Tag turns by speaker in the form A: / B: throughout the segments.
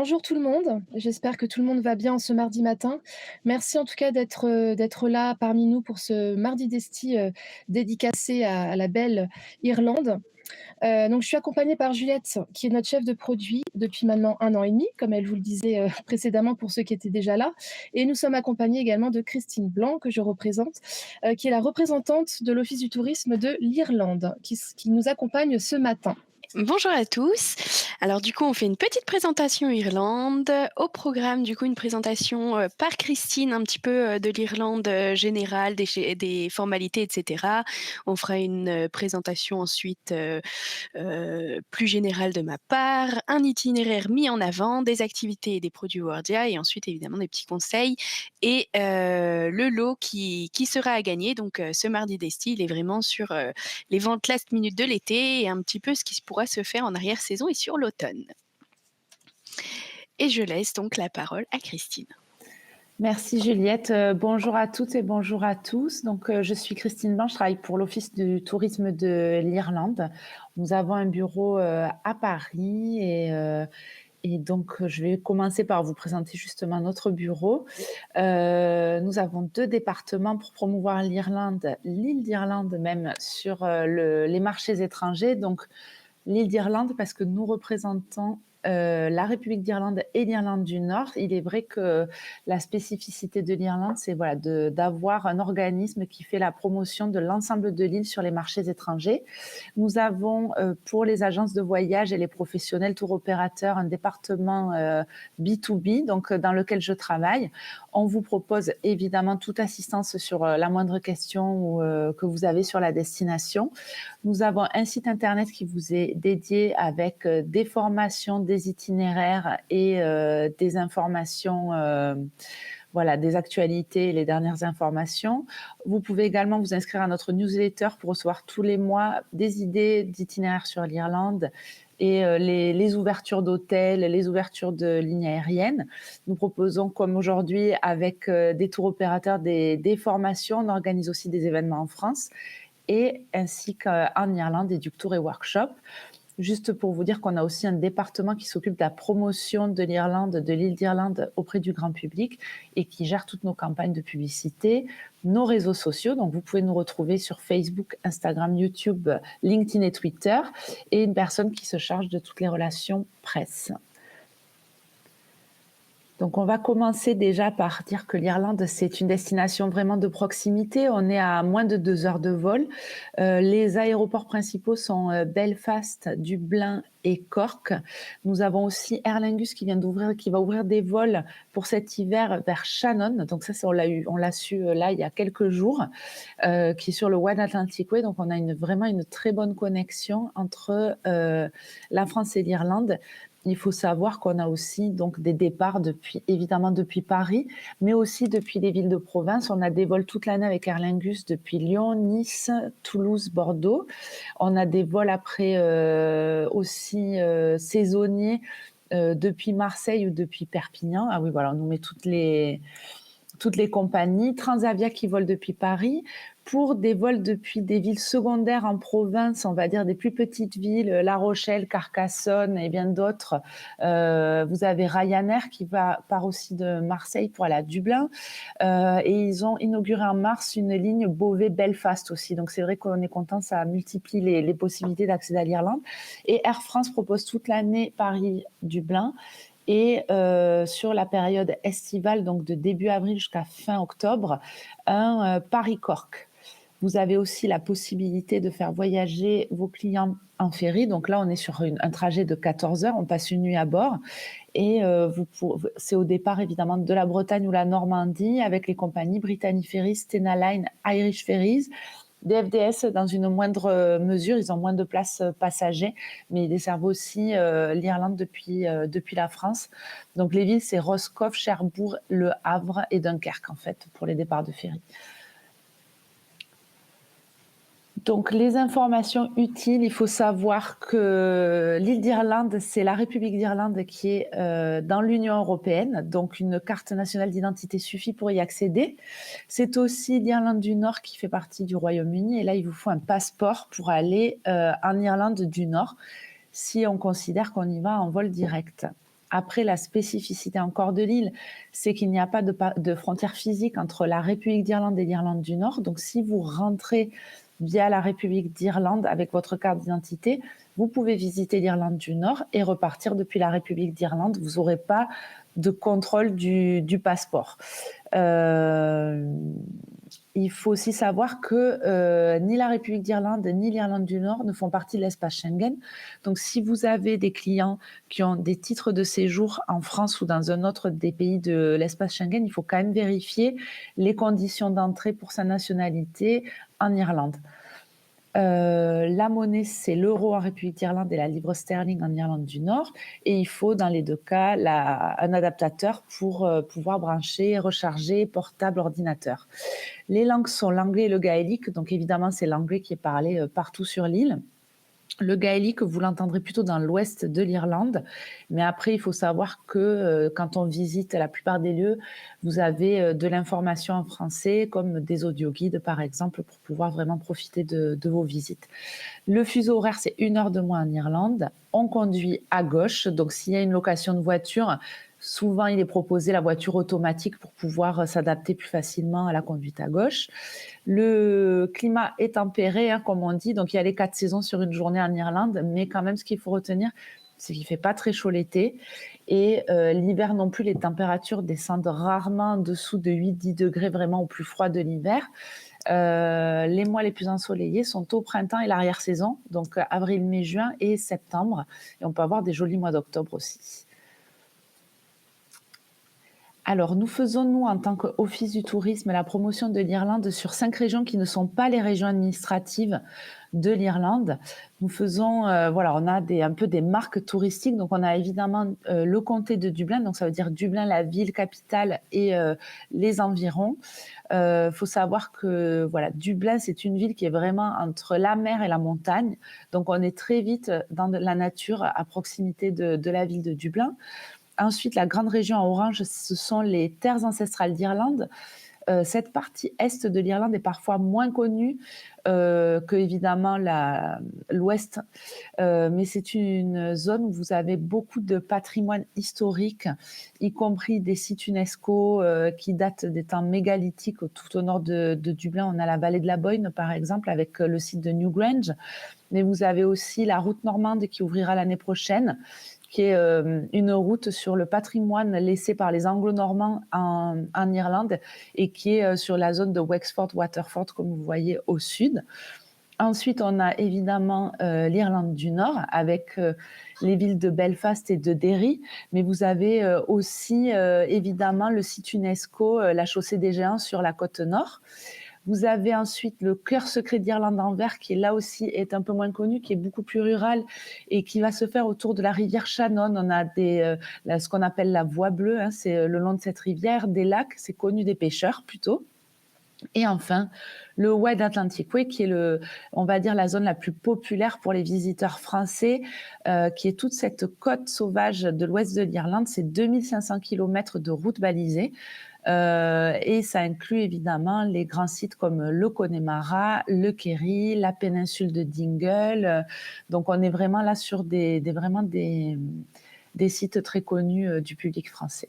A: Bonjour tout le monde, j'espère que tout le monde va bien ce mardi matin. Merci en tout cas d'être là parmi nous pour ce mardi d'Esti, dédicacé à la belle Irlande. Donc je suis accompagnée par Juliette qui est notre chef de produit depuis maintenant 1 an et demi, comme elle vous le disait, précédemment pour ceux qui étaient déjà là, et nous sommes accompagnés également de Christine Blanc que je représente, qui est la représentante de l'Office du tourisme de l'Irlande qui nous accompagne ce matin.
B: Bonjour à tous. Alors du coup, on fait une petite présentation Irlande. Au programme, du coup, une présentation par Christine, un petit peu de l'Irlande générale, des formalités, etc. On fera une présentation ensuite plus générale de ma part, un itinéraire mis en avant, des activités et des produits Wordia, et ensuite évidemment des petits conseils et le lot qui sera à gagner. Donc ce mardi d'Esti, il est vraiment sur les ventes last minute de l'été et un petit peu ce qui pourra se faire en arrière-saison et sur l'automne. Et je laisse donc la parole à Christine.
C: Merci Juliette. Bonjour à toutes et bonjour à tous. Donc, je suis Christine Blanc, je travaille pour l'Office du tourisme de l'Irlande. Nous avons un bureau à Paris et donc je vais commencer par vous présenter justement notre bureau. Nous avons 2 départements pour promouvoir l'Irlande, l'île d'Irlande même sur les marchés étrangers. Donc, l'île d'Irlande parce que nous représentons la République d'Irlande et l'Irlande du Nord. Il est vrai que la spécificité de l'Irlande, c'est voilà, d'avoir un organisme qui fait la promotion de l'ensemble de l'île sur les marchés étrangers. Nous avons pour les agences de voyage et les professionnels tour opérateurs un département B2B, donc dans lequel je travaille. On vous propose évidemment toute assistance sur la moindre question que vous avez sur la destination. Nous avons un site internet qui vous est dédié avec des formations, des itinéraires et des informations, voilà, des actualités et les dernières informations. Vous pouvez également vous inscrire à notre newsletter pour recevoir tous les mois des idées d'itinéraires sur l'Irlande et les ouvertures d'hôtels, les ouvertures de lignes aériennes. Nous proposons, comme aujourd'hui, avec des tours opérateurs, des formations. On organise aussi des événements en France et ainsi qu'en Irlande, des Duc Tours et workshops. Juste pour vous dire qu'on a aussi un département qui s'occupe de la promotion de l'Irlande, de l'île d'Irlande auprès du grand public et qui gère toutes nos campagnes de publicité, nos réseaux sociaux. Donc, vous pouvez nous retrouver sur Facebook, Instagram, YouTube, LinkedIn et Twitter, et une personne qui se charge de toutes les relations presse. Donc, on va commencer déjà par dire que l'Irlande, c'est une destination vraiment de proximité. On est à moins de 2 heures de vol. Les aéroports principaux sont Belfast, Dublin et Cork. Nous avons aussi Aer Lingus qui va ouvrir des vols pour cet hiver vers Shannon. Donc ça, on l'a su là il y a quelques jours, qui est sur le One Atlantic Way. Donc on a vraiment une très bonne connexion entre la France et l'Irlande. Il faut savoir qu'on a aussi donc des départs évidemment depuis Paris, mais aussi depuis les villes de province. On a des vols toute l'année avec Aer Lingus depuis Lyon, Nice, Toulouse, Bordeaux. On a des vols après aussi saisonniers depuis Marseille ou depuis Perpignan. Ah oui, voilà, on nous met toutes les compagnies. Transavia qui volent depuis Paris. Pour des vols depuis des villes secondaires en province, on va dire des plus petites villes, La Rochelle, Carcassonne et bien d'autres, vous avez Ryanair qui part aussi de Marseille pour aller à Dublin. Et ils ont inauguré en mars une ligne Beauvais-Belfast aussi. Donc c'est vrai qu'on est content, ça multiplie les possibilités d'accéder à l'Irlande. Et Air France propose toute l'année Paris-Dublin. Et sur la période estivale, donc de début avril jusqu'à fin octobre, un Paris-Cork. Vous avez aussi la possibilité de faire voyager vos clients en ferry. Donc là, on est sur un trajet de 14 heures. On passe une nuit à bord. Et c'est au départ, évidemment, de la Bretagne ou la Normandie avec les compagnies Brittany Ferries, Stena Line, Irish Ferries. Des FDS dans une moindre mesure, ils ont moins de places passagers, mais ils desservent aussi l'Irlande depuis la France. Donc les villes, c'est Roscoff, Cherbourg, Le Havre et Dunkerque, en fait, pour les départs de ferry. Donc, les informations utiles, il faut savoir que l'île d'Irlande, c'est la République d'Irlande qui est dans l'Union européenne. Donc, une carte nationale d'identité suffit pour y accéder. C'est aussi l'Irlande du Nord qui fait partie du Royaume-Uni. Et là, il vous faut un passeport pour aller en Irlande du Nord si on considère qu'on y va en vol direct. Après, la spécificité encore de l'île, c'est qu'il n'y a pas de frontière physique entre la République d'Irlande et l'Irlande du Nord. Donc, si vous rentrez via la République d'Irlande avec votre carte d'identité, vous pouvez visiter l'Irlande du Nord et repartir depuis la République d'Irlande. Vous n'aurez pas de contrôle du passeport. Il faut aussi savoir que ni la République d'Irlande ni l'Irlande du Nord ne font partie de l'espace Schengen. Donc, si vous avez des clients qui ont des titres de séjour en France ou dans un autre des pays de l'espace Schengen, il faut quand même vérifier les conditions d'entrée pour sa nationalité en Irlande. La monnaie, c'est l'euro en République d'Irlande et la livre sterling en Irlande du Nord. Et il faut, dans les deux cas, un adaptateur pour pouvoir brancher, recharger portable, ordinateur. Les langues sont l'anglais et le gaélique. Donc, évidemment, c'est l'anglais qui est parlé partout sur l'île. Le gaélique, vous l'entendrez plutôt dans l'ouest de l'Irlande, mais après, il faut savoir que quand on visite la plupart des lieux, vous avez de l'information en français, comme des audioguides, par exemple, pour pouvoir vraiment profiter de vos visites. Le fuseau horaire, c'est 1 heure de moins en Irlande. On conduit à gauche, donc s'il y a une location de voiture, souvent, il est proposé la voiture automatique pour pouvoir s'adapter plus facilement à la conduite à gauche. Le climat est tempéré, comme on dit, donc il y a les 4 saisons sur une journée en Irlande, mais quand même, ce qu'il faut retenir, c'est qu'il ne fait pas très chaud l'été. Et l'hiver non plus, les températures descendent rarement en dessous de 8-10 degrés, vraiment au plus froid de l'hiver. Les mois les plus ensoleillés sont au printemps et l'arrière-saison, donc avril, mai, juin et septembre. Et on peut avoir des jolis mois d'octobre aussi. Alors, nous faisons, nous, en tant qu'Office du tourisme, la promotion de l'Irlande sur 5 régions qui ne sont pas les régions administratives de l'Irlande. Nous faisons, on a un peu des marques touristiques. Donc, on a évidemment le comté de Dublin, donc ça veut dire Dublin, la ville capitale et les environs. Faut savoir que Dublin, c'est une ville qui est vraiment entre la mer et la montagne. Donc, on est très vite dans la nature à proximité de la ville de Dublin. Ensuite, la grande région en orange, ce sont les terres ancestrales d'Irlande. Cette partie est de l'Irlande est parfois moins connue que, évidemment, l'ouest. Mais c'est une zone où vous avez beaucoup de patrimoine historique, y compris des sites UNESCO qui datent des temps mégalithiques. Tout au nord de Dublin, on a la vallée de la Boyne, par exemple, avec le site de Newgrange. Mais vous avez aussi la route normande qui ouvrira l'année prochaine, qui est une route sur le patrimoine laissé par les Anglo-Normands en Irlande et qui est sur la zone de Wexford-Waterford, comme vous voyez au sud. Ensuite, on a évidemment l'Irlande du Nord avec les villes de Belfast et de Derry, mais vous avez aussi évidemment le site UNESCO, la Chaussée des Géants sur la côte nord. Vous avez ensuite le cœur secret d'Irlande Anvers, qui là aussi est un peu moins connu, qui est beaucoup plus rural et qui va se faire autour de la rivière Shannon. On a ce qu'on appelle la voie bleue, c'est le long de cette rivière, des lacs, c'est connu des pêcheurs plutôt. Et enfin, le Wide Atlantic Way, qui est on va dire la zone la plus populaire pour les visiteurs français, qui est toute cette côte sauvage de l'ouest de l'Irlande. C'est 2500 km de routes balisées. Et ça inclut évidemment les grands sites comme le Connemara, le Kerry, la péninsule de Dingle. Donc on est vraiment là sur des sites très connus du public français.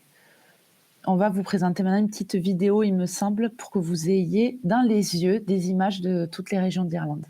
C: On va vous présenter maintenant une petite vidéo, il me semble, pour que vous ayez dans les yeux des images de toutes les régions d'Irlande.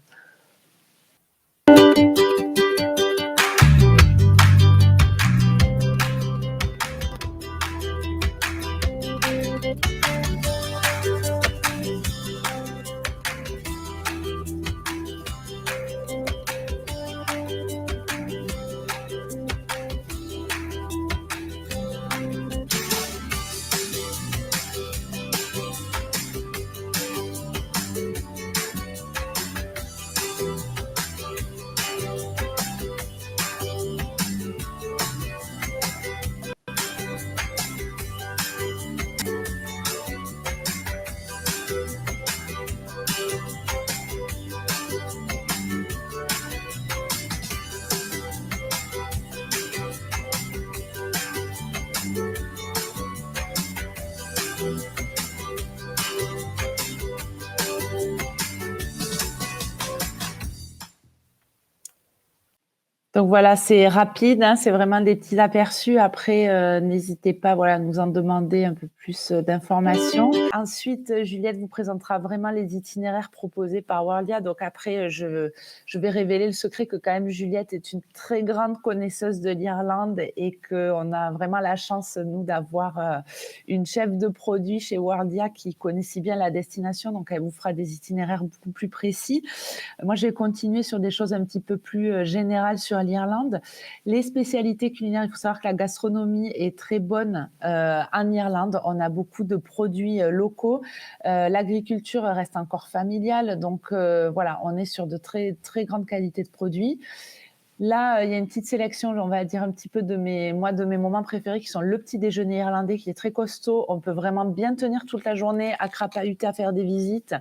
C: Donc voilà, c'est rapide, hein, c'est vraiment des petits aperçus. Après, n'hésitez pas, voilà, à nous en demander un peu plus d'informations. Ensuite, Juliette vous présentera vraiment les itinéraires proposés par Worldia. Donc après, je vais révéler le secret que quand même Juliette est une très grande connaisseuse de l'Irlande et qu'on a vraiment la chance, nous, d'avoir une chef de produit chez Worldia qui connaît si bien la destination. Donc elle vous fera des itinéraires beaucoup plus précis. Moi, je vais continuer sur des choses un petit peu plus générales sur l'Irlande. Les spécialités culinaires, il faut savoir que la gastronomie est très bonne en Irlande. On a beaucoup de produits locaux. L'agriculture reste encore familiale. Donc, voilà, on est sur de très, très grandes qualités de produits. Là, il y a une petite sélection, on va dire un petit peu de mes moments préférés qui sont le petit déjeuner irlandais qui est très costaud. On peut vraiment bien tenir toute la journée à crapahuter, à faire des visites.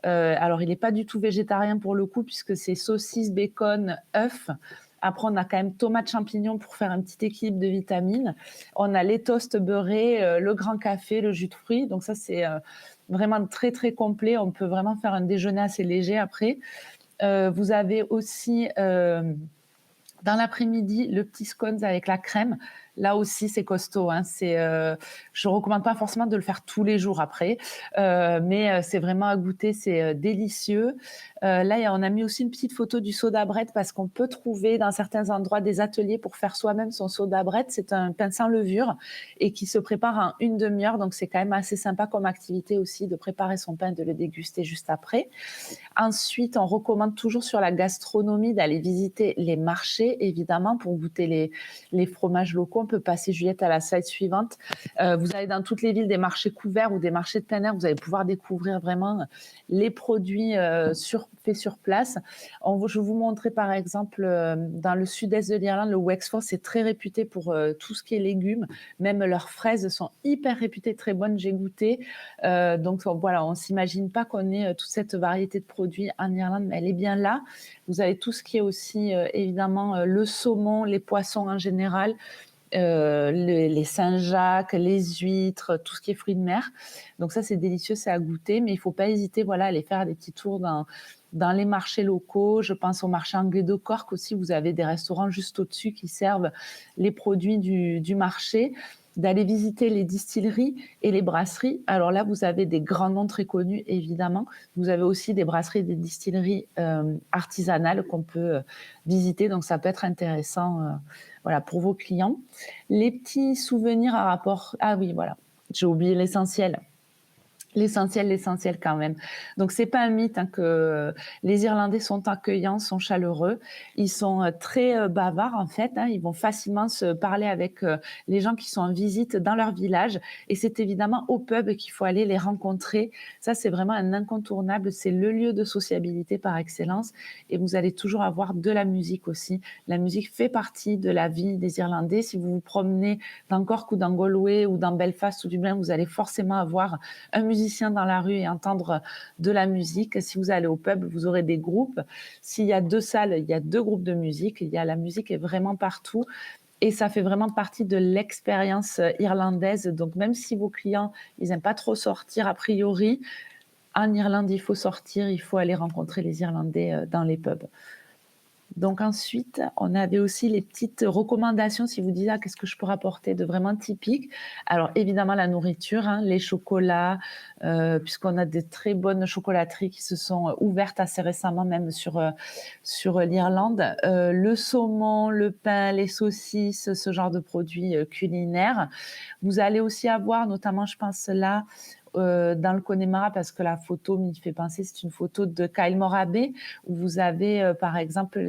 C: Alors, il n'est pas du tout végétarien pour le coup, puisque c'est saucisse, bacon, œufs. Après, on a quand même tomates, champignons pour faire un petit équilibre de vitamines. On a les toasts beurrés, le grand café, le jus de fruits. Donc ça, c'est vraiment très, très complet. On peut vraiment faire un déjeuner assez léger après. Vous avez aussi, dans l'après-midi, le petit scones avec la crème. Là aussi, c'est costaud. Hein. Je ne recommande pas forcément de le faire tous les jours après, mais c'est vraiment à goûter, c'est délicieux. Là, on a mis aussi une petite photo du soda bread parce qu'on peut trouver dans certains endroits des ateliers pour faire soi-même son soda bread. C'est un pain sans levure et qui se prépare en une demi-heure. Donc, c'est quand même assez sympa comme activité aussi de préparer son pain et de le déguster juste après. Ensuite, on recommande toujours sur la gastronomie d'aller visiter les marchés, évidemment, pour goûter les fromages locaux. On peut passer, Juliette, à la slide suivante. Vous avez dans toutes les villes des marchés couverts ou des marchés de plein air. Vous allez pouvoir découvrir vraiment les produits faits sur place. Je vais vous montrer, par exemple, dans le sud-est de l'Irlande, le Wexford, c'est très réputé pour tout ce qui est légumes. Même leurs fraises sont hyper réputées, très bonnes. J'ai goûté. Donc, voilà, on ne s'imagine pas qu'on ait toute cette variété de produits en Irlande, mais elle est bien là. Vous avez tout ce qui est aussi, évidemment, le saumon, les poissons en général, les Saint-Jacques, les huîtres, tout ce qui est fruits de mer. Donc ça, c'est délicieux, c'est à goûter, mais il ne faut pas hésiter à aller faire des petits tours dans les marchés locaux. Je pense au marché anglais de Cork aussi. Vous avez des restaurants juste au-dessus qui servent les produits du marché. D'aller visiter les distilleries et les brasseries. Alors là, vous avez des grands noms très connus, évidemment. Vous avez aussi des brasseries et des distilleries artisanales qu'on peut visiter. Donc, ça peut être intéressant voilà, pour vos clients. Les petits souvenirs à rapport... Ah oui, voilà, j'ai oublié l'essentiel. L'essentiel quand même. Donc, c'est pas un mythe hein, que les Irlandais sont accueillants, sont chaleureux. Ils sont très bavards en fait. Hein. Ils vont facilement se parler avec les gens qui sont en visite dans leur village. Et c'est évidemment au pub qu'il faut aller les rencontrer. Ça, c'est vraiment un incontournable. C'est le lieu de sociabilité par excellence. Et vous allez toujours avoir de la musique aussi. La musique fait partie de la vie des Irlandais. Si vous vous promenez dans Cork ou dans Galway ou dans Belfast ou Dublin, vous allez forcément avoir un musicien dans la rue et entendre de la musique. Si vous allez au pub, vous aurez des groupes. S'il y a 2 salles, il y a 2 groupes de musique. La musique est vraiment partout. Et ça fait vraiment partie de l'expérience irlandaise. Donc, même si vos clients, ils n'aiment pas trop sortir, a priori, en Irlande, il faut sortir, il faut aller rencontrer les Irlandais dans les pubs. Donc ensuite, on avait aussi les petites recommandations si vous dites ah, qu'est-ce que je peux apporter de vraiment typique. Alors évidemment la nourriture, hein, les chocolats, puisqu'on a des très bonnes chocolateries qui se sont ouvertes assez récemment même sur l'Irlande. Le saumon, le pain, les saucisses, ce genre de produits culinaires. Vous allez aussi avoir, notamment je pense là, dans le Connemara, parce que la photo m'y fait penser, c'est une photo de Kyle Morabé, où vous avez par exemple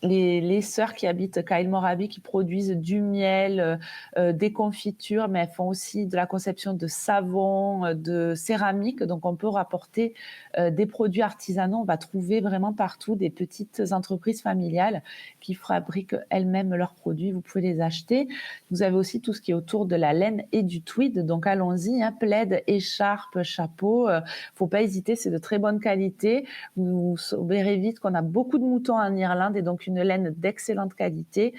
C: les sœurs qui habitent Kyle Morabé qui produisent du miel, des confitures, mais elles font aussi de la conception de savon, de céramique. Donc, on peut rapporter des produits artisanaux. On va trouver vraiment partout des petites entreprises familiales qui fabriquent elles-mêmes leurs produits. Vous pouvez les acheter. Vous avez aussi tout ce qui est autour de la laine et du tweed. Donc, allons-y, hein, plaid, écharpe, chapeau. Faut pas hésiter, c'est de très bonne qualité. Vous verrez vite qu'on a beaucoup de moutons en Irlande et donc une laine d'excellente qualité.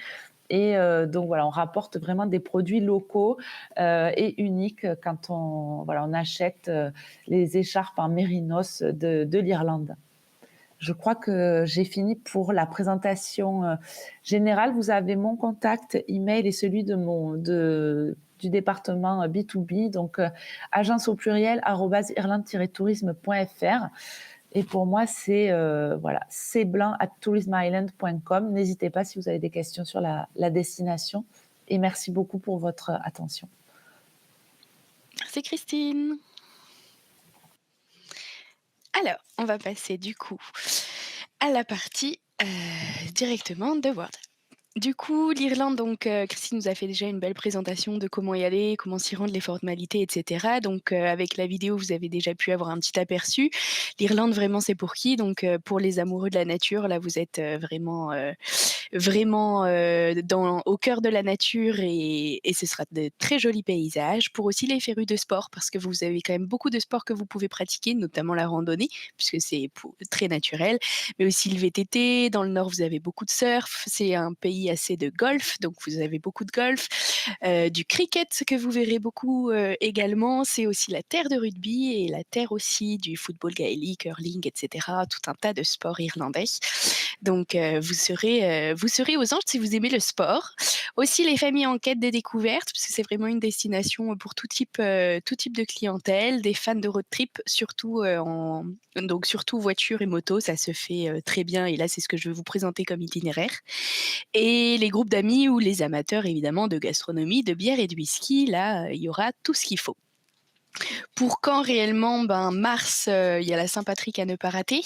C: Et donc voilà, on rapporte vraiment des produits locaux et uniques quand on achète les écharpes en mérinos de l'Irlande. Je crois que j'ai fini pour la présentation générale. Vous avez mon contact email et celui du département B2B, donc agence au pluriel @irlande-tourisme.fr. Et pour moi, c'est voilà, cblanc@tourismisland.com. N'hésitez pas si vous avez des questions sur la destination. Et merci beaucoup pour votre attention.
B: Merci Christine. Alors, on va passer du coup à la partie directement de Word. Du coup, l'Irlande, donc Christine nous a fait déjà une belle présentation de comment y aller, comment s'y rendre, les formalités, etc. Donc avec la vidéo, vous avez déjà pu avoir un petit aperçu. L'Irlande, vraiment, c'est pour qui? Donc pour les amoureux de la nature, là, vous êtes vraiment au cœur de la nature et ce sera de très jolis paysages. Pour aussi les férus de sport, parce que vous avez quand même beaucoup de sports que vous pouvez pratiquer, notamment la randonnée, puisque c'est très naturel, mais aussi le VTT. Dans le nord, vous avez beaucoup de surf. C'est un pays assez de golf, donc vous avez beaucoup de golf. Du cricket, ce que vous verrez beaucoup également. C'est aussi la terre de rugby et la terre aussi du football gaélique, hurling, etc. Tout un tas de sports irlandais. Donc vous serez aux anges si vous aimez le sport. Aussi les familles en quête de découverte, parce que c'est vraiment une destination pour tout type de clientèle, des fans de road trip, surtout donc surtout voiture et moto, ça se fait très bien. Et là, c'est ce que je vais vous présenter comme itinéraire. Et les groupes d'amis ou les amateurs évidemment de gastronomie, de bière et de whisky, là, il y aura tout ce qu'il faut. Pour quand réellement? Mars, il y a la Saint-Patrick à ne pas rater.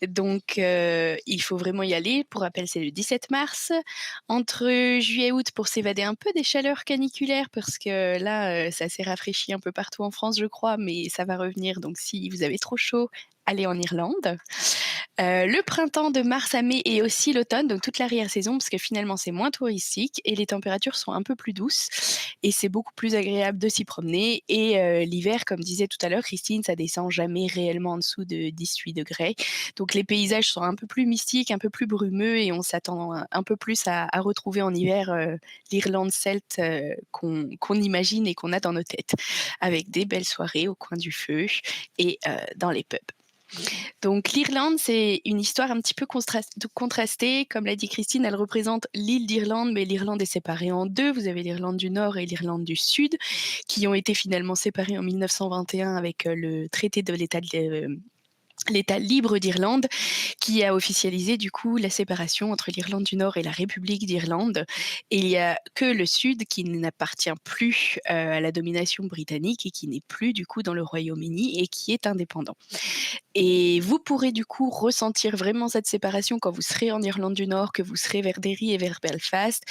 B: Donc, il faut vraiment y aller. Pour rappel, c'est le 17 mars. Entre juillet et août, pour s'évader un peu des chaleurs caniculaires, parce que là, ça s'est rafraîchi un peu partout en France, je crois, mais ça va revenir. Donc, si vous avez trop chaud, allez en Irlande. Le printemps de mars à mai et aussi l'automne, donc toute l'arrière-saison, parce que finalement c'est moins touristique et les températures sont un peu plus douces et c'est beaucoup plus agréable de s'y promener. Et l'hiver, comme disait tout à l'heure Christine, ça descend jamais réellement en dessous de 18 degrés. Donc les paysages sont un peu plus mystiques, un peu plus brumeux et on s'attend un peu plus à retrouver en hiver l'Irlande celte qu'on imagine et qu'on a dans nos têtes, avec des belles soirées au coin du feu et dans les pubs. Donc l'Irlande, c'est une histoire un petit peu contrastée. Comme l'a dit Christine, elle représente l'île d'Irlande, mais l'Irlande est séparée en deux. Vous avez l'Irlande du Nord et l'Irlande du Sud, qui ont été finalement séparées en 1921 avec le traité de l'État libre d'Irlande, qui a officialisé du coup la séparation entre l'Irlande du Nord et la République d'Irlande. Et il n'y a que le Sud qui n'appartient plus à la domination britannique et qui n'est plus du coup dans le Royaume-Uni et qui est indépendant. Et vous pourrez du coup ressentir vraiment cette séparation quand vous serez en Irlande du Nord, que vous serez vers Derry et vers Belfast,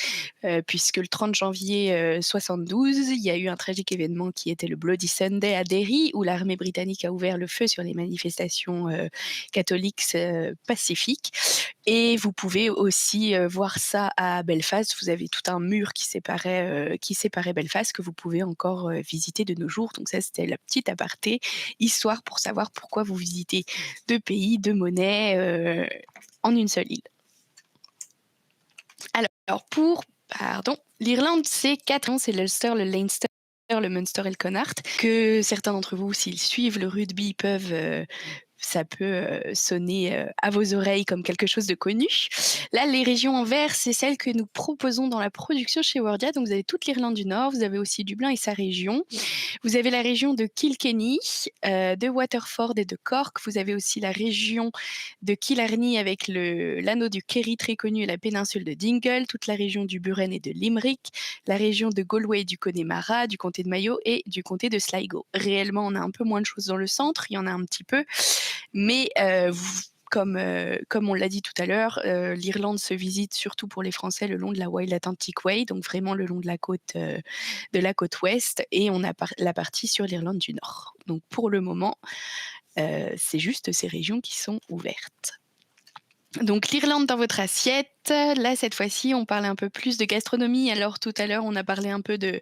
B: puisque le 30 janvier 72, il y a eu un tragique événement qui était le Bloody Sunday à Derry, où l'armée britannique a ouvert le feu sur les manifestations catholiques pacifiques. Et vous pouvez aussi voir ça à Belfast. Vous avez tout un mur qui séparait Belfast que vous pouvez encore visiter de nos jours. Donc ça, c'était la petite aparté, histoire pour savoir pourquoi vous visitez deux pays, deux monnaies en une seule île. Alors l'Irlande, c'est 4 ans, c'est l'Ulster, le Leinster, le Munster et le Connacht, que certains d'entre vous, s'ils suivent le rugby, ça peut sonner à vos oreilles comme quelque chose de connu. Là, les régions en vert, c'est celles que nous proposons dans la production chez Wordia. Donc, vous avez toute l'Irlande du Nord, vous avez aussi Dublin et sa région. Vous avez la région de Kilkenny, de Waterford et de Cork. Vous avez aussi la région de Killarney avec l'anneau du Kerry très connu et la péninsule de Dingle, toute la région du Buren et de Limerick, la région de Galway et du Connemara, du comté de Mayo et du comté de Sligo. Réellement, on a un peu moins de choses dans le centre, il y en a un petit peu, mais comme on l'a dit tout à l'heure, l'Irlande se visite surtout pour les Français le long de la Wild Atlantic Way, donc vraiment le long de la côte ouest, et on a la partie sur l'Irlande du Nord. Donc pour le moment, c'est juste ces régions qui sont ouvertes. Donc l'Irlande dans votre assiette. Là, cette fois-ci, on parle un peu plus de gastronomie. Alors tout à l'heure, on a parlé un peu du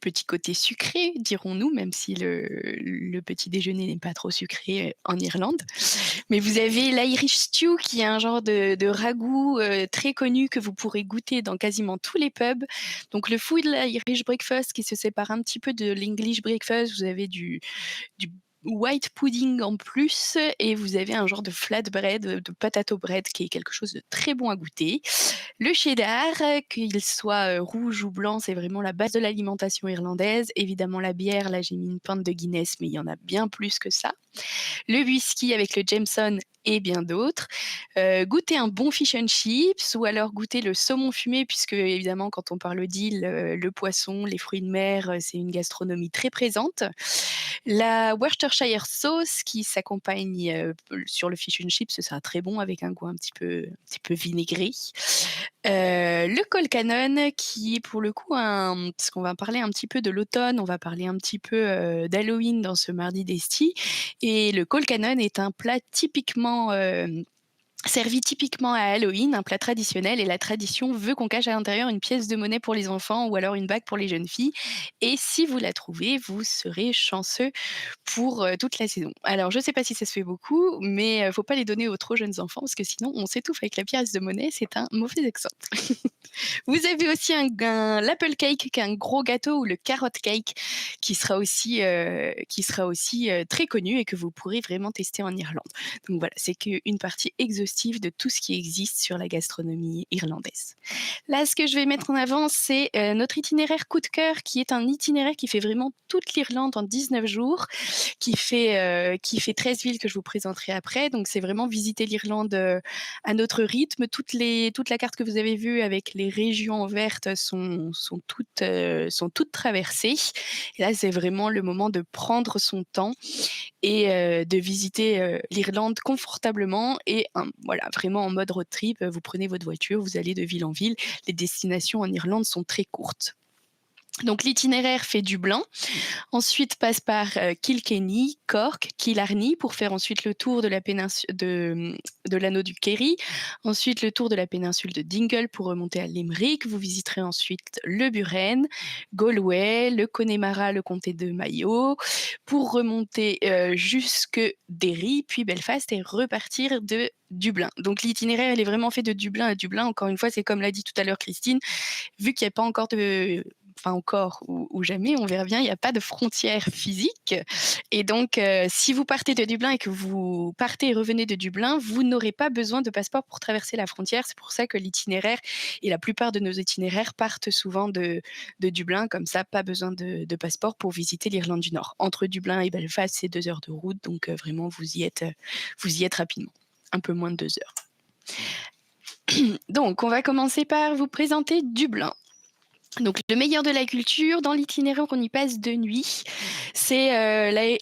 B: petit côté sucré, dirons-nous, même si le petit déjeuner n'est pas trop sucré en Irlande. Mais vous avez l'Irish Stew, qui est un genre de ragoût très connu que vous pourrez goûter dans quasiment tous les pubs. Donc le food, l'Irish Breakfast, qui se sépare un petit peu de l'English Breakfast. Vous avez du white pudding en plus et vous avez un genre de flatbread, de potato bread qui est quelque chose de très bon à goûter. Le cheddar, qu'il soit, rouge ou blanc, c'est vraiment la base de l'alimentation irlandaise. Évidemment la bière, là j'ai mis une pinte de Guinness, mais il y en a bien plus que ça. Le whisky avec le Jameson et bien d'autres. Goûter un bon fish and chips ou alors goûter le saumon fumé puisque évidemment quand on parle d'île, le poisson, les fruits de mer, c'est une gastronomie très présente. La Worcestershire sauce qui s'accompagne, sur le fish and chips, ce sera très bon avec un goût un petit peu vinaigré. Le colcanon qui est pour le coup parce qu'on va parler un petit peu de l'automne, on va parler un petit peu, d'Halloween dans ce mardi d'Esti et le colcanon est un plat typiquement, servi typiquement à Halloween, un plat traditionnel et la tradition veut qu'on cache à l'intérieur une pièce de monnaie pour les enfants ou alors une bague pour les jeunes filles et si vous la trouvez, vous serez chanceux pour, toute la saison. Alors je sais pas si ça se fait beaucoup, mais faut pas les donner aux trop jeunes enfants parce que sinon on s'étouffe avec la pièce de monnaie, c'est un mauvais exemple. Vous avez aussi l'apple cake qui est un gros gâteau ou le carrot cake qui sera aussi, très connu et que vous pourrez vraiment tester en Irlande. Donc voilà, c'est qu'une partie exhaustive de tout ce qui existe sur la gastronomie irlandaise. Là, ce que je vais mettre en avant, c'est, notre itinéraire coup de cœur qui est un itinéraire qui fait vraiment toute l'Irlande en 19 jours, qui fait 13 villes que je vous présenterai après. Donc c'est vraiment visiter l'Irlande, à notre rythme. Toute la carte que vous avez vue avec les régions vertes sont toutes traversées. Et là, c'est vraiment le moment de prendre son temps et de visiter, l'Irlande confortablement et voilà, vraiment en mode road trip. Vous prenez votre voiture, vous allez de ville en ville. Les destinations en Irlande sont très courtes. Donc l'itinéraire fait Dublin, ensuite passe par, Kilkenny, Cork, Killarney pour faire ensuite le tour de l'anneau du Kerry, ensuite le tour de la péninsule de Dingle pour remonter à Limerick. Vous visiterez ensuite le Buren, Galway, le Connemara, le comté de Mayo, pour remonter, jusque Derry, puis Belfast et repartir de Dublin. Donc l'itinéraire, il est vraiment fait de Dublin à Dublin. Encore une fois, c'est comme l'a dit tout à l'heure Christine, vu qu'il n'y a pas encore enfin encore ou jamais, on verra bien, il n'y a pas de frontière physique. Et donc, si vous partez de Dublin et que vous partez et revenez de Dublin, vous n'aurez pas besoin de passeport pour traverser la frontière. C'est pour ça que l'itinéraire et la plupart de nos itinéraires partent souvent de Dublin. Comme ça, pas besoin de passeport pour visiter l'Irlande du Nord. Entre Dublin et Belfast, c'est 2 heures de route. Donc, vraiment, vous y êtes rapidement. Un peu moins de 2 heures. Donc, on va commencer par vous présenter Dublin. Donc le meilleur de la culture, dans l'itinéraire on y passe 2 nuits. C'est,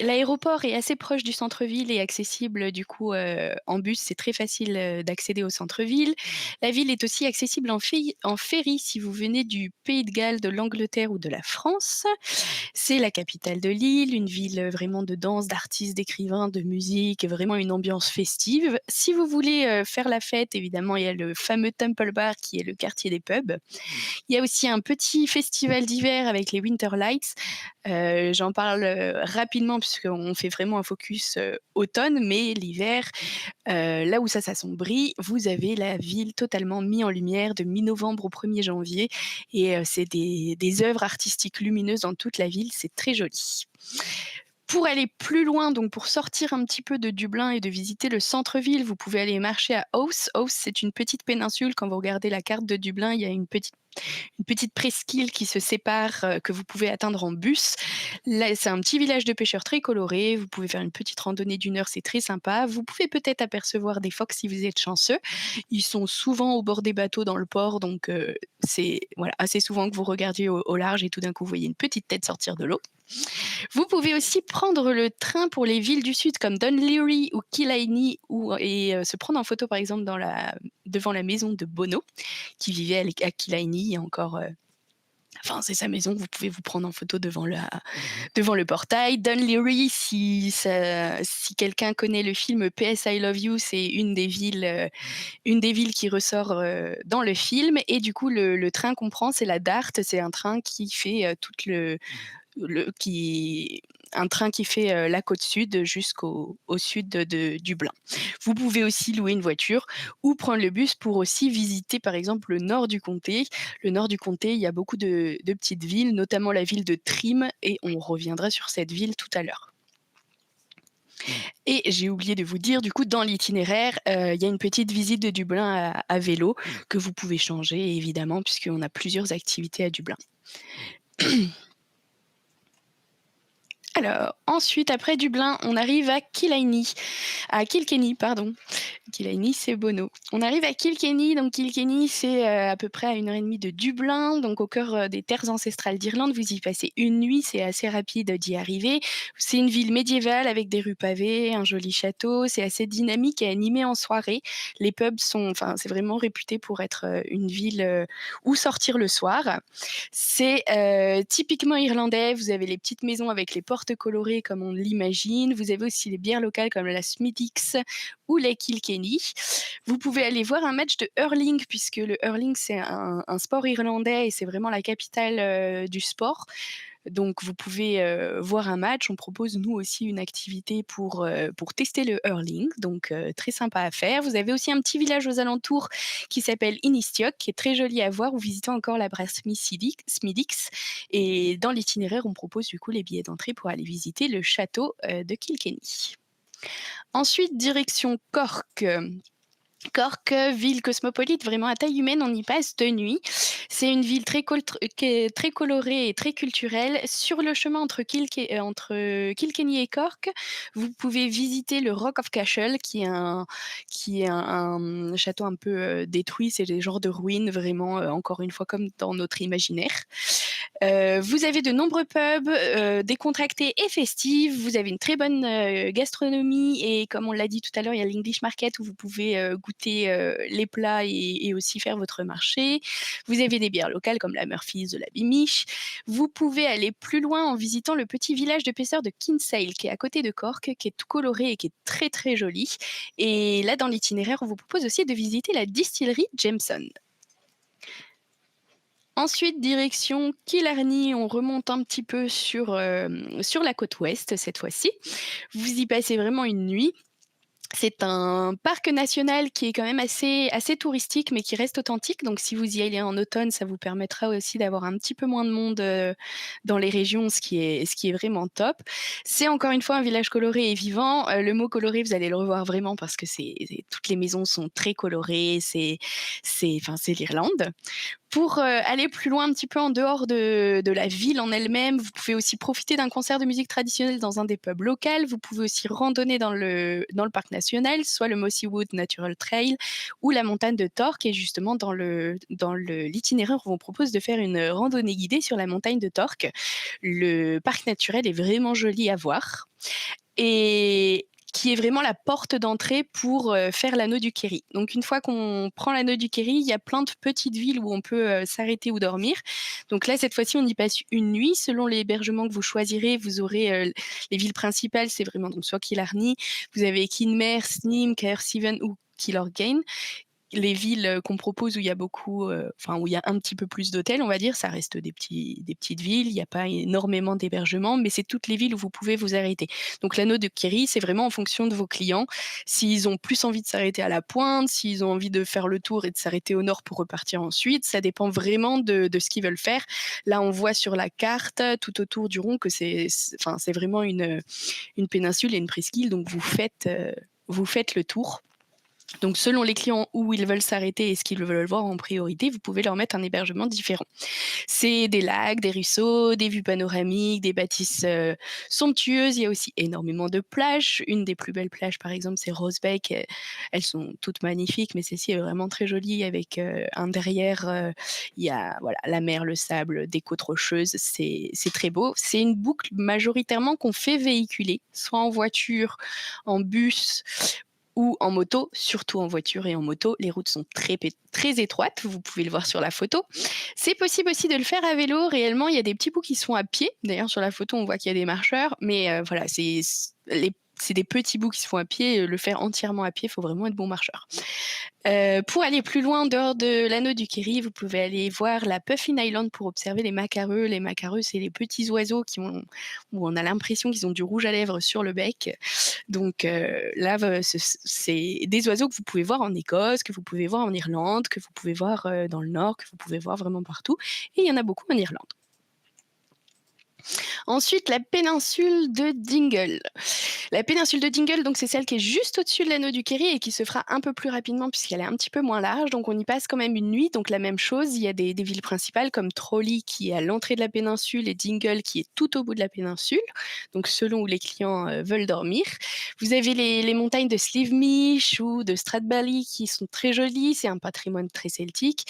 B: l'aéroport est assez proche du centre-ville et accessible du coup, en bus, c'est très facile, d'accéder au centre-ville. La ville est aussi accessible en ferry si vous venez du Pays de Galles, de l'Angleterre ou de la France. C'est la capitale de l'île, une ville, vraiment de danse, d'artistes, d'écrivains, de musique, vraiment une ambiance festive. Si vous voulez, faire la fête, évidemment, il y a le fameux Temple Bar qui est le quartier des pubs. Il y a aussi un petit festival d'hiver avec les Winter Lights. J'en parle, rapidement puisqu'on fait vraiment un focus, automne, mais l'hiver, là où ça s'assombrit, vous avez la ville totalement mise en lumière de mi-novembre au 1er janvier et c'est des œuvres artistiques lumineuses dans toute la ville, c'est très joli. Pour aller plus loin, donc pour sortir un petit peu de Dublin et de visiter le centre-ville, vous pouvez aller marcher à Howth. Howth, c'est une petite péninsule. Quand vous regardez la carte de Dublin, il y a une petite presqu'île qui se sépare, que vous pouvez atteindre en bus. Là, c'est un petit village de pêcheurs très coloré. Vous pouvez faire une petite randonnée d'1 heure, c'est très sympa. Vous pouvez peut-être apercevoir des phoques si vous êtes chanceux. Ils sont souvent au bord des bateaux dans le port, donc c'est voilà, assez souvent que vous regardiez au large et tout d'un coup, vous voyez une petite tête sortir de l'eau. Vous pouvez aussi prendre le train pour les villes du sud comme Dún Laoghaire ou Killiney et se prendre en photo par exemple devant la maison de Bono qui vivait à Killiney. Il y a encore, enfin c'est sa maison, vous pouvez vous prendre en photo devant le portail. Dún Laoghaire, si quelqu'un connaît le film PS I Love You, c'est une des villes qui ressort dans le film et du coup le train qu'on prend c'est la Dart, c'est un train qui fait un train qui fait la côte sud au sud de Dublin. Vous pouvez aussi louer une voiture ou prendre le bus pour aussi visiter par exemple le nord du comté. Le nord du comté, il y a beaucoup de petites villes, notamment la ville de Trim et on reviendra sur cette ville tout à l'heure. Et j'ai oublié de vous dire, du coup, dans l'itinéraire, il y a une petite visite de Dublin à vélo que vous pouvez changer évidemment puisqu'on a plusieurs activités à Dublin. Alors, ensuite, après Dublin, on arrive à Kilkenny, pardon. Kilkenny, c'est Bono. On arrive à Kilkenny. Donc, Kilkenny, c'est à peu près à 1h30 de Dublin, donc au cœur des terres ancestrales d'Irlande. Vous y passez une nuit, c'est assez rapide d'y arriver. C'est une ville médiévale avec des rues pavées, un joli château. C'est assez dynamique et animé en soirée. Les pubs c'est vraiment réputé pour être une ville où sortir le soir. C'est typiquement irlandais. Vous avez les petites maisons avec les portes colorées comme on l'imagine. Vous avez aussi les bières locales comme la Smithwick's ou les Kilkenny. Vous pouvez aller voir un match de hurling puisque le hurling c'est un sport irlandais et c'est vraiment la capitale du sport. Donc vous pouvez voir un match. On propose nous aussi une activité pour tester le hurling, donc très sympa à faire. Vous avez aussi un petit village aux alentours qui s'appelle Inistioch, qui est très joli à voir, ou visiter encore la brasserie Smithwick's. Et dans l'itinéraire, on propose du coup les billets d'entrée pour aller visiter le château de Kilkenny. Ensuite, direction Cork. Cork, ville cosmopolite, vraiment à taille humaine, on y passe 2 nuits. C'est une ville très colorée et très culturelle. Sur le chemin entre Kilkenny et Cork, vous pouvez visiter le Rock of Cashel, qui est un château un peu détruit. C'est des genres de ruines, vraiment, encore une fois, comme dans notre imaginaire. Vous avez de nombreux pubs, décontractés et festifs. Vous avez une très bonne gastronomie et comme on l'a dit tout à l'heure, il y a l'English Market où vous pouvez goûter les plats et aussi faire votre marché. Vous avez des bières locales comme la Murphy's, de la Beamish. Vous pouvez aller plus loin en visitant le petit village de pêcheurs de Kinsale qui est à côté de Cork, qui est tout coloré et qui est très très joli. Et là, dans l'itinéraire, on vous propose aussi de visiter la distillerie Jameson. Ensuite, direction Killarney, on remonte un petit peu sur la côte ouest cette fois-ci. Vous y passez vraiment une nuit. C'est un parc national qui est quand même assez touristique, mais qui reste authentique. Donc, si vous y allez en automne, ça vous permettra aussi d'avoir un petit peu moins de monde dans les régions, ce qui est vraiment top. C'est encore une fois un village coloré et vivant. Le mot coloré, vous allez le revoir vraiment parce que toutes les maisons sont très colorées. C'est l'Irlande. Pour aller plus loin un petit peu en dehors de la ville en elle-même, vous pouvez aussi profiter d'un concert de musique traditionnelle dans un des pubs locaux. Vous pouvez aussi randonner dans le parc national, soit le Mossy Wood Natural Trail ou la montagne de Torc. Et justement, dans l'itinéraire, on vous propose de faire une randonnée guidée sur la montagne de Torc. Le parc naturel est vraiment joli à voir. Et qui est vraiment la porte d'entrée pour faire l'anneau du Kerry. Donc une fois qu'on prend l'anneau du Kerry, il y a plein de petites villes où on peut s'arrêter ou dormir. Donc là, cette fois-ci, on y passe une nuit. Selon l'hébergement que vous choisirez, vous aurez les villes principales, c'est vraiment donc soit Killarney, vous avez Kinmare, Sneem, Caersiven ou Killorgane. Les villes qu'on propose où il y a beaucoup, où il y a un petit peu plus d'hôtels, on va dire, ça reste des petites villes, il n'y a pas énormément d'hébergements, mais c'est toutes les villes où vous pouvez vous arrêter. Donc l'anneau de Kerry, c'est vraiment en fonction de vos clients. S'ils ont plus envie de s'arrêter à la pointe, s'ils ont envie de faire le tour et de s'arrêter au nord pour repartir ensuite, ça dépend vraiment de ce qu'ils veulent faire. Là, on voit sur la carte, tout autour du rond, que c'est vraiment une péninsule et une presqu'île, donc vous faites le tour. Donc, selon les clients où ils veulent s'arrêter et ce qu'ils veulent voir en priorité, vous pouvez leur mettre un hébergement différent. C'est des lacs, des ruisseaux, des vues panoramiques, des bâtisses somptueuses. Il y a aussi énormément de plages. Une des plus belles plages, par exemple, c'est Rosebeck. Elles sont toutes magnifiques, mais celle-ci est vraiment très jolie avec un derrière. Il y a la mer, le sable, des côtes rocheuses. C'est très beau. C'est une boucle majoritairement qu'on fait véhiculer, soit en voiture, en bus ou en moto, surtout en voiture et en moto. Les routes sont très, très étroites, vous pouvez le voir sur la photo. C'est possible aussi de le faire à vélo. Réellement, il y a des petits bouts qui sont à pied. D'ailleurs, sur la photo, on voit qu'il y a des marcheurs. Mais c'est des petits bouts qui se font à pied. Le faire entièrement à pied, il faut vraiment être bon marcheur. Pour aller plus loin en dehors de l'anneau du Kerry, vous pouvez aller voir la Puffin Island pour observer les macareux. Les macareux, c'est les petits oiseaux où on a l'impression qu'ils ont du rouge à lèvres sur le bec. Donc là, c'est des oiseaux que vous pouvez voir en Écosse, que vous pouvez voir en Irlande, que vous pouvez voir dans le Nord, que vous pouvez voir vraiment partout. Et il y en a beaucoup en Irlande. Ensuite, la péninsule de Dingle. La péninsule de Dingle, donc c'est celle qui est juste au-dessus de l'anneau du Kerry et qui se fera un peu plus rapidement puisqu'elle est un petit peu moins large. Donc on y passe quand même une nuit. Donc la même chose, il y a des villes principales comme Trolley qui est à l'entrée de la péninsule et Dingle qui est tout au bout de la péninsule. Donc selon où les clients veulent dormir. Vous avez les montagnes de Slievemeash ou de Stradbally qui sont très jolies. C'est un patrimoine très celtique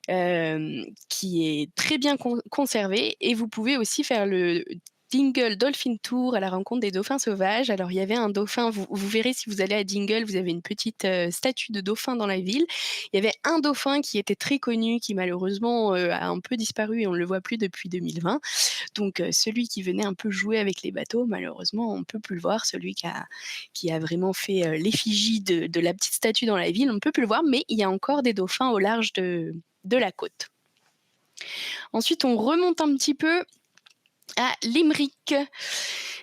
B: qui est très bien conservé. Et vous pouvez aussi faire le Dingle Dolphin Tour à la rencontre des dauphins sauvages. Alors, il y avait un dauphin, vous verrez si vous allez à Dingle, vous avez une petite statue de dauphin dans la ville. Il y avait un dauphin qui était très connu, qui malheureusement a un peu disparu et on ne le voit plus depuis 2020. Donc, celui qui venait un peu jouer avec les bateaux, malheureusement, on ne peut plus le voir. Celui qui a vraiment fait l'effigie de la petite statue dans la ville, on ne peut plus le voir, mais il y a encore des dauphins au large de la côte. Ensuite, on remonte un petit peu à Limerick.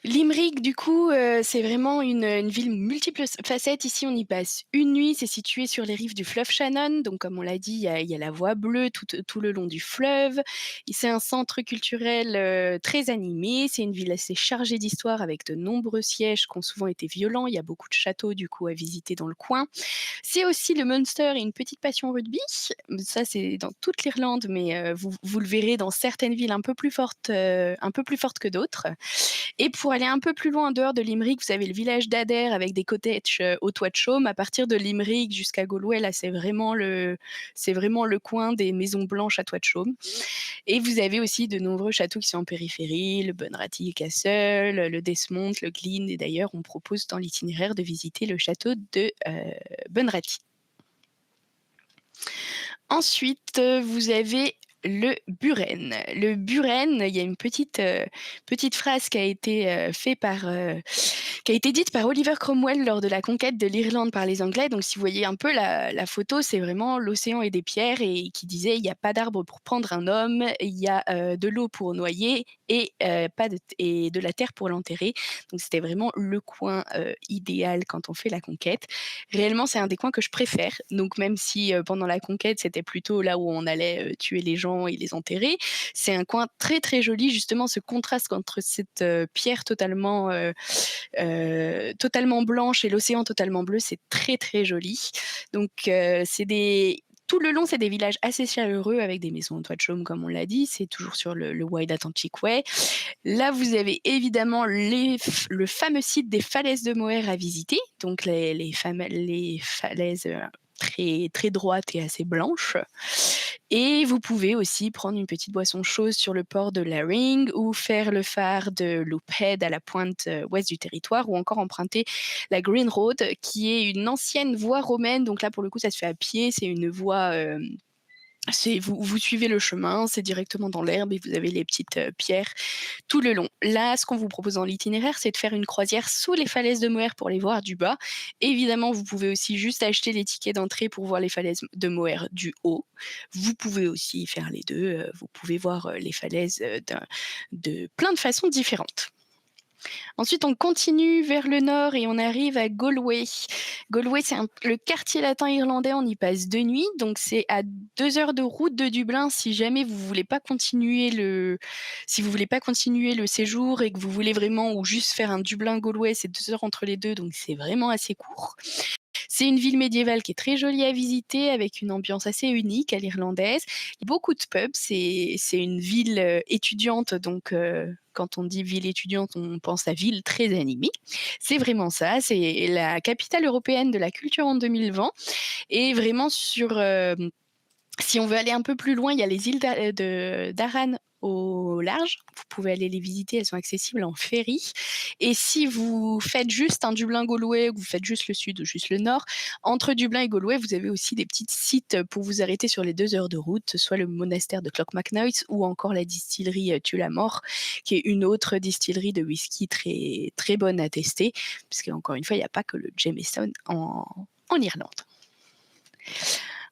B: Limerick, du coup, c'est vraiment une ville multiples facettes. Ici, on y passe une nuit. C'est situé sur les rives du fleuve Shannon. Donc, comme on l'a dit, il y a la voie bleue tout le long du fleuve. Et c'est un centre culturel très animé. C'est une ville assez chargée d'histoire avec de nombreux sièges qui ont souvent été violents. Il y a beaucoup de châteaux, du coup, à visiter dans le coin. C'est aussi le Munster et une petite passion rugby. Ça, c'est dans toute l'Irlande, mais vous le verrez dans certaines villes un peu plus fortes que d'autres. Et pour aller un peu plus loin en dehors de Limerick, vous avez le village d'Adair avec des cottages au toit de chaume. À partir de Limerick jusqu'à Galway, là, c'est vraiment le coin des maisons blanches à toit de chaume. Et vous avez aussi de nombreux châteaux qui sont en périphérie, le Bunratty Castle, le Desmond, le Glyn. Et d'ailleurs, on propose dans l'itinéraire de visiter le château de Bunratty. Ensuite, vous avez le Buren. Le Buren, il y a une petite phrase qui a été dite par Oliver Cromwell lors de la conquête de l'Irlande par les Anglais. Donc, si vous voyez un peu la photo, c'est vraiment l'océan et des pierres et qui disait il n'y a pas d'arbre pour prendre un homme, il y a de l'eau pour noyer et de la terre pour l'enterrer. Donc, c'était vraiment le coin idéal quand on fait la conquête. Réellement, c'est un des coins que je préfère. Donc, même si pendant la conquête, c'était plutôt là où on allait tuer les gens et les enterrer, c'est un coin très très joli. Justement, ce contraste entre cette pierre totalement blanche et l'océan totalement bleu, c'est très très joli. Donc, tout le long, c'est des villages assez chaleureux avec des maisons en toit de chaume, comme on l'a dit. C'est toujours sur le Wide Atlantic Way. Là, vous avez évidemment le fameux site des falaises de Moher à visiter. Donc, les falaises très, très droites et assez blanches. Et vous pouvez aussi prendre une petite boisson chaude sur le port de Laring ou faire le phare de Loophead à la pointe ouest du territoire ou encore emprunter la Green Road qui est une ancienne voie romaine. Donc là, pour le coup, ça se fait à pied. C'est une voie... vous suivez le chemin, c'est directement dans l'herbe et vous avez les petites pierres tout le long. Là, ce qu'on vous propose dans l'itinéraire, c'est de faire une croisière sous les falaises de Moher pour les voir du bas. Évidemment, vous pouvez aussi juste acheter les tickets d'entrée pour voir les falaises de Moher du haut. Vous pouvez aussi faire les deux. Vous pouvez voir les falaises de plein de façons différentes. Ensuite, on continue vers le nord et on arrive à Galway. Galway, c'est le quartier latin irlandais, on y passe 2 nuits. Donc, c'est à 2 heures de route de Dublin si jamais vous voulez pas continuer le séjour et que vous voulez vraiment ou juste faire un Dublin-Galway, c'est 2 heures entre les deux, donc c'est vraiment assez court. C'est une ville médiévale qui est très jolie à visiter, avec une ambiance assez unique à l'irlandaise. Il y a beaucoup de pubs, c'est une ville étudiante, donc quand on dit ville étudiante, on pense à ville très animée. C'est vraiment ça, c'est la capitale européenne de la culture en 2020 et vraiment si on veut aller un peu plus loin, il y a les îles d'Aran au large. Vous pouvez aller les visiter, elles sont accessibles en ferry. Et si vous faites juste un Dublin-Galway, ou vous faites juste le sud ou juste le nord, entre Dublin et Galway, vous avez aussi des petits sites pour vous arrêter sur les 2 heures de route, soit le monastère de Clockmacnoise ou encore la distillerie Tullamore, qui est une autre distillerie de whisky très, très bonne à tester, puisque encore une fois, il n'y a pas que le Jameson en Irlande.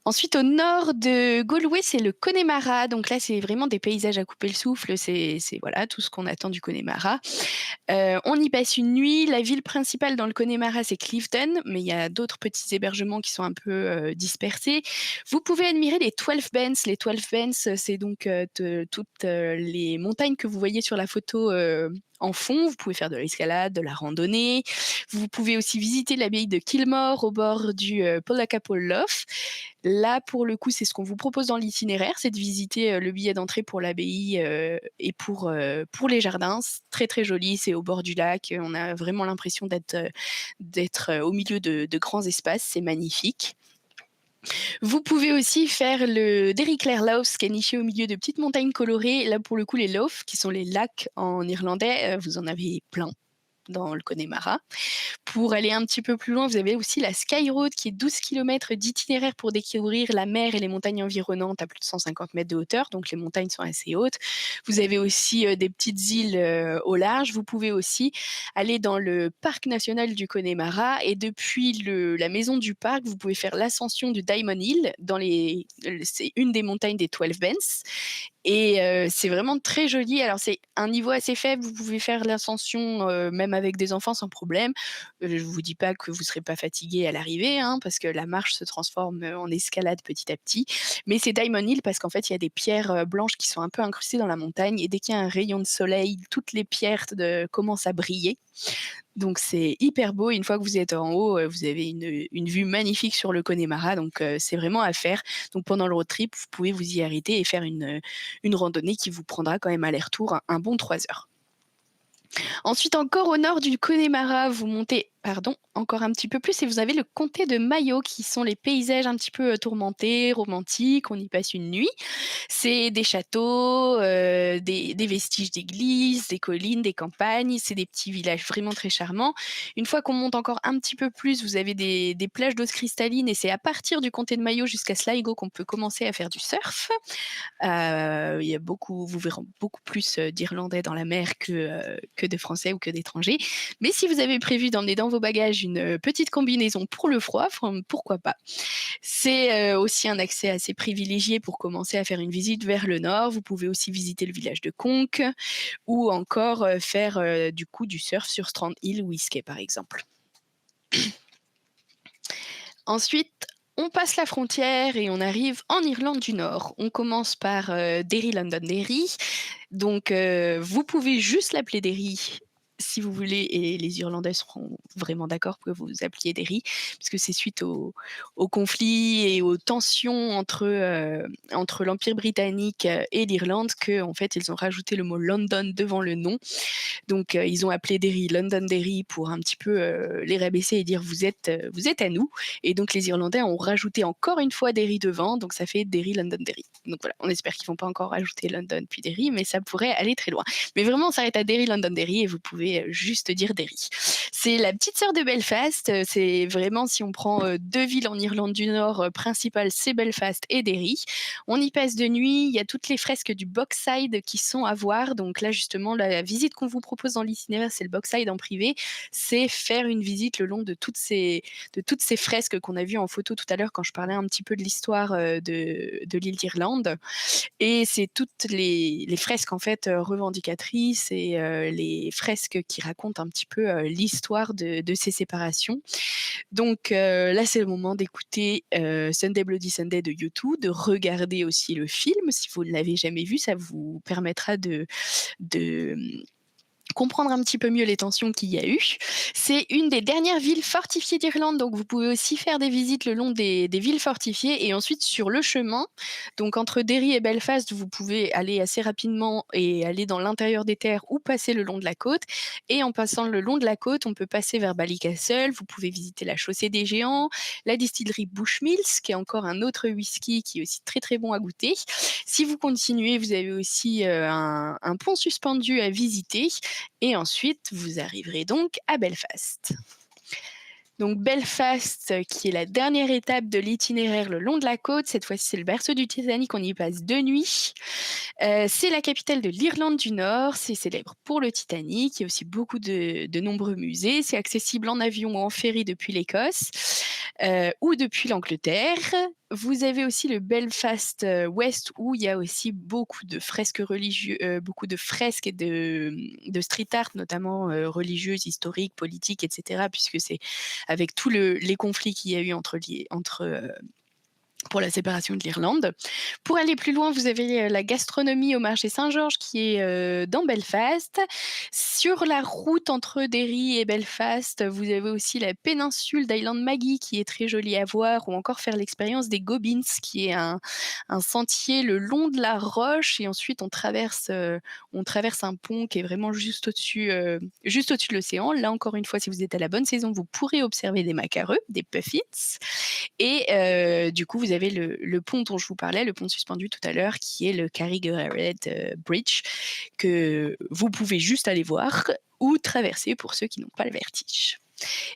B: Ensuite, au nord de Galway, c'est le Connemara. Donc là, c'est vraiment des paysages à couper le souffle. C'est voilà, tout ce qu'on attend du Connemara. On y passe une nuit. La ville principale dans le Connemara, c'est Clifton, mais il y a d'autres petits hébergements qui sont un peu dispersés. Vous pouvez admirer les 12 Bens. Les 12 Bens, c'est donc toutes les montagnes que vous voyez sur la photo en fond. Vous pouvez faire de l'escalade, de la randonnée. Vous pouvez aussi visiter l'abbaye de Kilmore au bord du Pollacapole Lough. Là, pour le coup, c'est ce qu'on vous propose dans l'itinéraire, c'est de visiter le billet d'entrée pour l'abbaye et pour les jardins. C'est très très joli, c'est au bord du lac. On a vraiment l'impression d'être au milieu de grands espaces, c'est magnifique. Vous pouvez aussi faire le Derry Clare Lough, qui est niché au milieu de petites montagnes colorées. Là, pour le coup, les Loughs, qui sont les lacs en irlandais, vous en avez plein dans le Connemara. Pour aller un petit peu plus loin, vous avez aussi la Sky Road qui est 12 km d'itinéraire pour découvrir la mer et les montagnes environnantes à plus de 150 mètres de hauteur, donc les montagnes sont assez hautes. Vous avez aussi des petites îles au large. Vous pouvez aussi aller dans le parc national du Connemara et depuis la maison du parc, vous pouvez faire l'ascension du Diamond Hill. C'est une des montagnes des 12 Bens. Et c'est vraiment très joli. Alors, c'est un niveau assez faible. Vous pouvez faire l'ascension même avec des enfants sans problème. Je ne vous dis pas que vous ne serez pas fatigué à l'arrivée, hein, parce que la marche se transforme en escalade petit à petit. Mais c'est Diamond Hill parce qu'en fait, il y a des pierres blanches qui sont un peu incrustées dans la montagne. Et dès qu'il y a un rayon de soleil, toutes les pierres commencent à briller. Donc c'est hyper beau. Une fois que vous êtes en haut, vous avez une vue magnifique sur le Connemara. Donc c'est vraiment à faire. Donc pendant le road trip, vous pouvez vous y arrêter et faire une randonnée qui vous prendra quand même aller-retour un bon 3 heures. Ensuite, encore au nord du Connemara, vous montez encore un petit peu plus et vous avez le comté de Mayo qui sont les paysages un petit peu tourmentés, romantiques. On y passe une nuit. C'est des châteaux, des vestiges d'églises, des collines, des campagnes. C'est des petits villages vraiment très charmants. Une fois qu'on monte encore un petit peu plus, vous avez des plages d'eau cristalline et c'est à partir du comté de Mayo jusqu'à Sligo qu'on peut commencer à faire du surf. Vous verrez beaucoup plus d'Irlandais dans la mer que de Français ou que d'étrangers. Mais si vous avez prévu d'emmener dans vos bagages une petite combinaison pour le froid, pourquoi pas. C'est aussi un accès assez privilégié pour commencer à faire une visite vers le nord. Vous pouvez aussi visiter le village de Conques ou encore faire du surf sur Strand Hill ou Iskay par exemple. Ensuite, on passe la frontière et on arrive en Irlande du Nord. On commence par Derry, Londonderry. Donc, vous pouvez juste l'appeler Derry si vous voulez, et les Irlandais seront vraiment d'accord pour que vous appeliez Derry, puisque c'est suite au conflit et aux tensions entre l'Empire britannique et l'Irlande que, en fait, ils ont rajouté le mot London devant le nom. Donc, ils ont appelé Derry Londonderry pour un petit peu les rabaisser et dire vous êtes à nous. Et donc, les Irlandais ont rajouté encore une fois Derry devant, donc ça fait Derry Londonderry. Donc voilà, on espère qu'ils ne vont pas encore rajouter London puis Derry, mais ça pourrait aller très loin. Mais vraiment, on s'arrête à Derry Londonderry et vous pouvez juste dire Derry. C'est la petite sœur de Belfast. C'est vraiment, si on prend deux villes en Irlande du Nord principales, c'est Belfast et Derry. On y passe de nuit. Il y a toutes les fresques du Bogside qui sont à voir. Donc là, justement, la visite qu'on vous propose dans l'itinéraire, c'est le Bogside en privé. C'est faire une visite le long de toutes ces fresques qu'on a vues en photo tout à l'heure quand je parlais un petit peu de l'histoire de l'île d'Irlande. Et c'est toutes les fresques en fait revendicatrices et les fresques qui racontent un petit peu l'histoire de ces séparations. Donc là, c'est le moment d'écouter Sunday Bloody Sunday de U2, de regarder aussi le film si vous ne l'avez jamais vu, ça vous permettra de comprendre un petit peu mieux les tensions qu'il y a eu. C'est une des dernières villes fortifiées d'Irlande, donc vous pouvez aussi faire des visites le long des villes fortifiées et ensuite sur le chemin. Donc entre Derry et Belfast, vous pouvez aller assez rapidement et aller dans l'intérieur des terres ou passer le long de la côte. Et en passant le long de la côte, on peut passer vers Ballycastle, vous pouvez visiter la chaussée des géants, la distillerie Bushmills, qui est encore un autre whisky qui est aussi très très bon à goûter. Si vous continuez, vous avez aussi un pont suspendu à visiter. Et ensuite, vous arriverez donc à Belfast. Donc Belfast, qui est la dernière étape de l'itinéraire le long de la côte. Cette fois-ci, c'est le berceau du Titanic, on y passe 2 nuits. C'est la capitale de l'Irlande du Nord, c'est célèbre pour le Titanic. Il y a aussi beaucoup de nombreux musées. C'est accessible en avion ou en ferry depuis l'Écosse. ou depuis l'Angleterre. Vous avez aussi le Belfast West où il y a aussi beaucoup de fresques beaucoup de fresques et de street art, notamment religieuses, historiques, politiques, etc. Puisque c'est avec tous les conflits qu'il y a eu pour la séparation de l'Irlande. Pour aller plus loin, vous avez la gastronomie au marché Saint-Georges qui est dans Belfast. Sur la route entre Derry et Belfast, vous avez aussi la péninsule d'Island Maggie qui est très jolie à voir, ou encore faire l'expérience des Gobbins qui est un sentier le long de la roche, et ensuite on traverse un pont qui est vraiment juste au-dessus de l'océan. Là encore une fois, si vous êtes à la bonne saison, vous pourrez observer des macareux, des puffins. Et du coup, vous avez le pont dont je vous parlais, le pont suspendu tout à l'heure, qui est le Carrigared Bridge, que vous pouvez juste aller voir ou traverser pour ceux qui n'ont pas le vertige.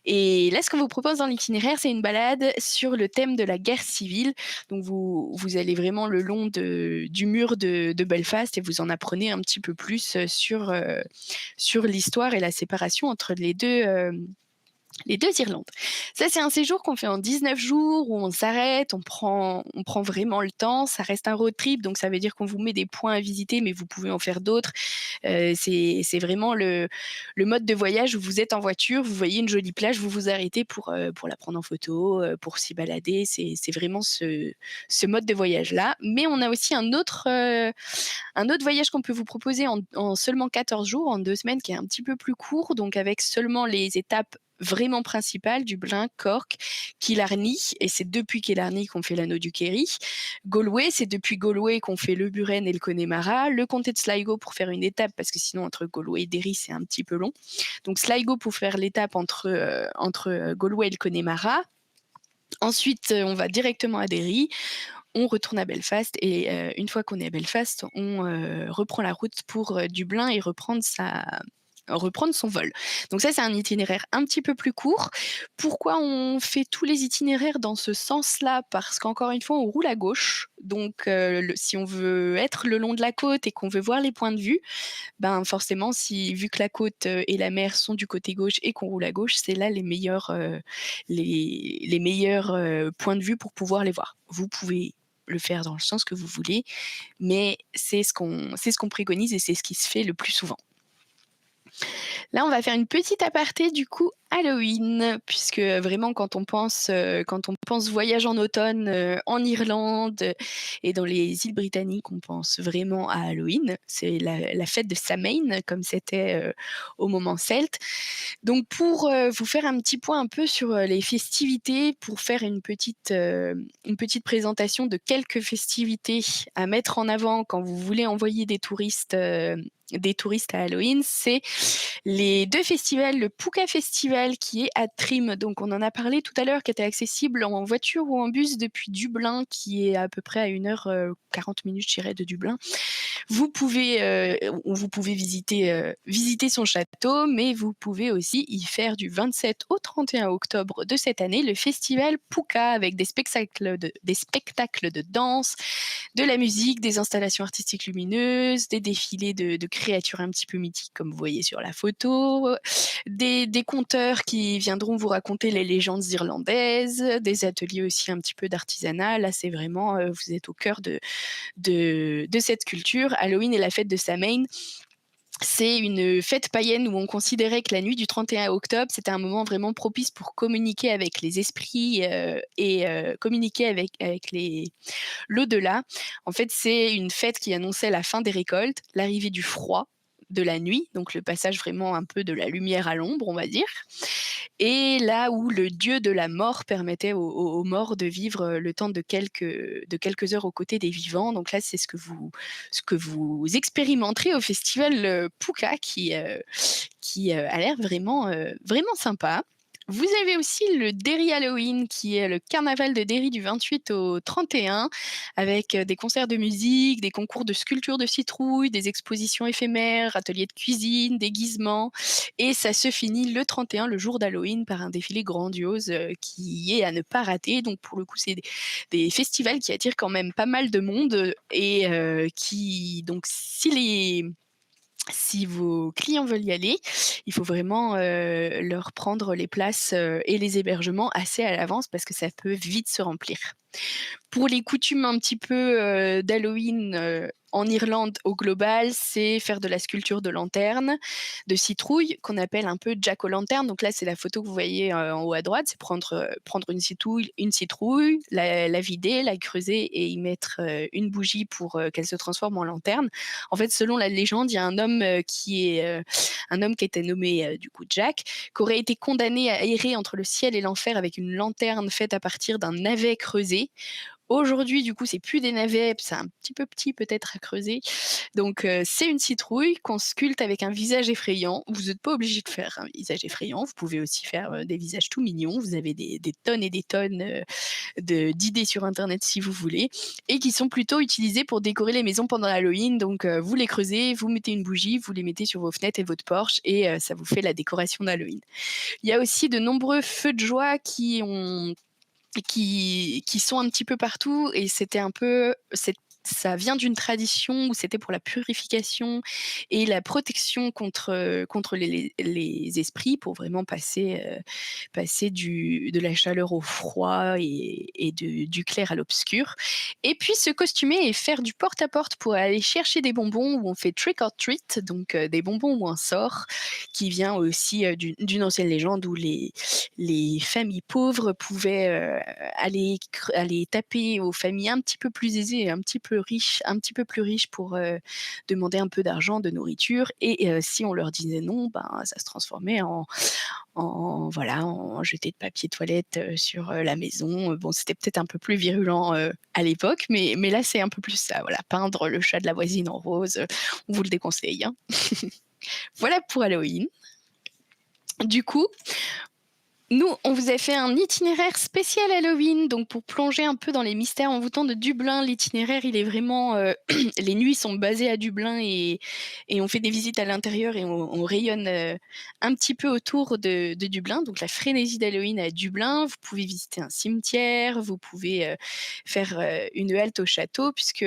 B: Et là, ce qu'on vous propose dans l'itinéraire, c'est une balade sur le thème de la guerre civile. Donc, vous allez vraiment le long du mur de Belfast et vous en apprenez un petit peu plus sur l'histoire et la séparation entre les deux Irlandes. Ça, c'est un séjour qu'on fait en 19 jours où on s'arrête, on prend vraiment le temps. Ça reste un road trip, donc ça veut dire qu'on vous met des points à visiter, mais vous pouvez en faire d'autres. C'est vraiment le mode de voyage où vous êtes en voiture, vous voyez une jolie plage, vous vous arrêtez pour la prendre en photo, pour s'y balader. C'est vraiment ce mode de voyage-là. Mais on a aussi un autre voyage qu'on peut vous proposer en seulement 14 jours, en 2 semaines, qui est un petit peu plus court, donc avec seulement les étapes vraiment principales, Dublin, Cork, Killarney, et c'est depuis Killarney qu'on fait l'anneau du Kerry. Galway, c'est depuis Galway qu'on fait le Buren et le Connemara. Le comté de Sligo pour faire une étape, parce que sinon entre Galway et Derry, c'est un petit peu long. Donc Sligo pour faire l'étape entre Galway et le Connemara. Ensuite, on va directement à Derry. On retourne à Belfast et une fois qu'on est à Belfast, on reprend la route pour Dublin et reprendre son vol. Donc ça, c'est un itinéraire un petit peu plus court. Pourquoi on fait tous les itinéraires dans ce sens-là? Parce qu'encore une fois, on roule à gauche. Donc si on veut être le long de la côte et qu'on veut voir les points de vue, ben forcément, vu que la côte et la mer sont du côté gauche et qu'on roule à gauche, c'est là les meilleurs points de vue pour pouvoir les voir. Vous pouvez le faire dans le sens que vous voulez, mais c'est ce qu'on préconise et c'est ce qui se fait le plus souvent. Là, on va faire une petite aparté du coup Halloween, puisque vraiment quand on pense voyage en automne en Irlande et dans les îles britanniques, on pense vraiment à Halloween. C'est la fête de Samhain, comme c'était au moment celte. Donc pour vous faire un petit point un peu sur les festivités, pour faire une petite présentation de quelques festivités à mettre en avant quand vous voulez envoyer des touristes à Halloween, c'est les 2 festivals, le Puka Festival qui est à Trim, donc on en a parlé tout à l'heure, qui était accessible en voiture ou en bus depuis Dublin, qui est à peu près à 1h40 minutes, je dirais, de Dublin. Vous pouvez visiter son château, mais vous pouvez aussi y faire du 27 au 31 octobre de cette année le festival Puka avec des spectacles de danse, de la musique, des installations artistiques lumineuses, des défilés de créatures un petit peu mythiques comme vous voyez sur la photo, des conteurs qui viendront vous raconter les légendes irlandaises, des ateliers aussi un petit peu d'artisanat. Là, c'est vraiment, vous êtes au cœur de cette culture. Halloween et la fête de Samhain, c'est une fête païenne où on considérait que la nuit du 31 octobre, c'était un moment vraiment propice pour communiquer avec les esprits et communiquer avec l'au-delà. En fait, c'est une fête qui annonçait la fin des récoltes, l'arrivée du froid, de la nuit, donc le passage vraiment un peu de la lumière à l'ombre, on va dire. Et là où le dieu de la mort permettait aux morts de vivre le temps de quelques heures aux côtés des vivants. Donc là, c'est ce que vous expérimenterez au festival Puka qui a l'air vraiment sympa. Vous avez aussi le Derry Halloween, qui est le carnaval de Derry du 28 au 31, avec des concerts de musique, des concours de sculpture de citrouilles, des expositions éphémères, ateliers de cuisine, déguisements. Et ça se finit le 31, le jour d'Halloween, par un défilé grandiose qui est à ne pas rater. Donc pour le coup, c'est des festivals qui attirent quand même pas mal de monde et donc Si vos clients veulent y aller, il faut vraiment, leur prendre les places, et les hébergements assez à l'avance parce que ça peut vite se remplir. Pour les coutumes un petit peu, d'Halloween, en Irlande au global, c'est faire de la sculpture de lanternes, de citrouilles qu'on appelle un peu jack-o'-lantern. Donc là, c'est la photo que vous voyez, en haut à droite, c'est prendre une citrouille, la vider, la creuser et y mettre, une bougie pour, qu'elle se transforme en lanterne. En fait, selon la légende, il y a un homme qui était nommé, du coup Jack, qui aurait été condamné à errer entre le ciel et l'enfer avec une lanterne faite à partir d'un navet creusé. Aujourd'hui, du coup, c'est plus des navets, c'est un petit peu petit peut-être à creuser. Donc, c'est une citrouille qu'on sculpte avec un visage effrayant. Vous n'êtes pas obligé de faire un visage effrayant, vous pouvez aussi faire, des visages tout mignons. Vous avez des tonnes et des tonnes, d'idées sur internet si vous voulez et qui sont plutôt utilisées pour décorer les maisons pendant Halloween. Donc, vous les creusez, vous mettez une bougie, vous les mettez sur vos fenêtres et votre porche et ça vous fait la décoration d'Halloween. Il y a aussi de nombreux feux de joie qui sont un petit peu partout et c'était un peu ça vient d'une tradition où c'était pour la purification et la protection contre les esprits pour vraiment passer de la chaleur au froid et du clair à l'obscur. Et puis se costumer et faire du porte-à-porte pour aller chercher des bonbons où on fait trick or treat, donc des bonbons ou un sort qui vient aussi d'une ancienne légende où les familles pauvres pouvaient aller taper aux familles un petit peu plus aisées et un petit peu plus riches pour demander un peu d'argent, de nourriture. Et si on leur disait non, ben, ça se transformait voilà, en jeté de papier toilette sur la maison. Bon, c'était peut-être un peu plus virulent à l'époque, mais là, c'est un peu plus ça. Voilà, peindre le chat de la voisine en rose, on vous le déconseille, hein. Voilà pour Halloween. Du coup, nous, on vous a fait un itinéraire spécial Halloween, donc pour plonger un peu dans les mystères envoûtants de Dublin. L'itinéraire, il est vraiment, les nuits sont basées à Dublin et on fait des visites à l'intérieur et on rayonne un petit peu autour de Dublin. Donc la frénésie d'Halloween à Dublin, vous pouvez visiter un cimetière, vous pouvez faire une halte au château, puisque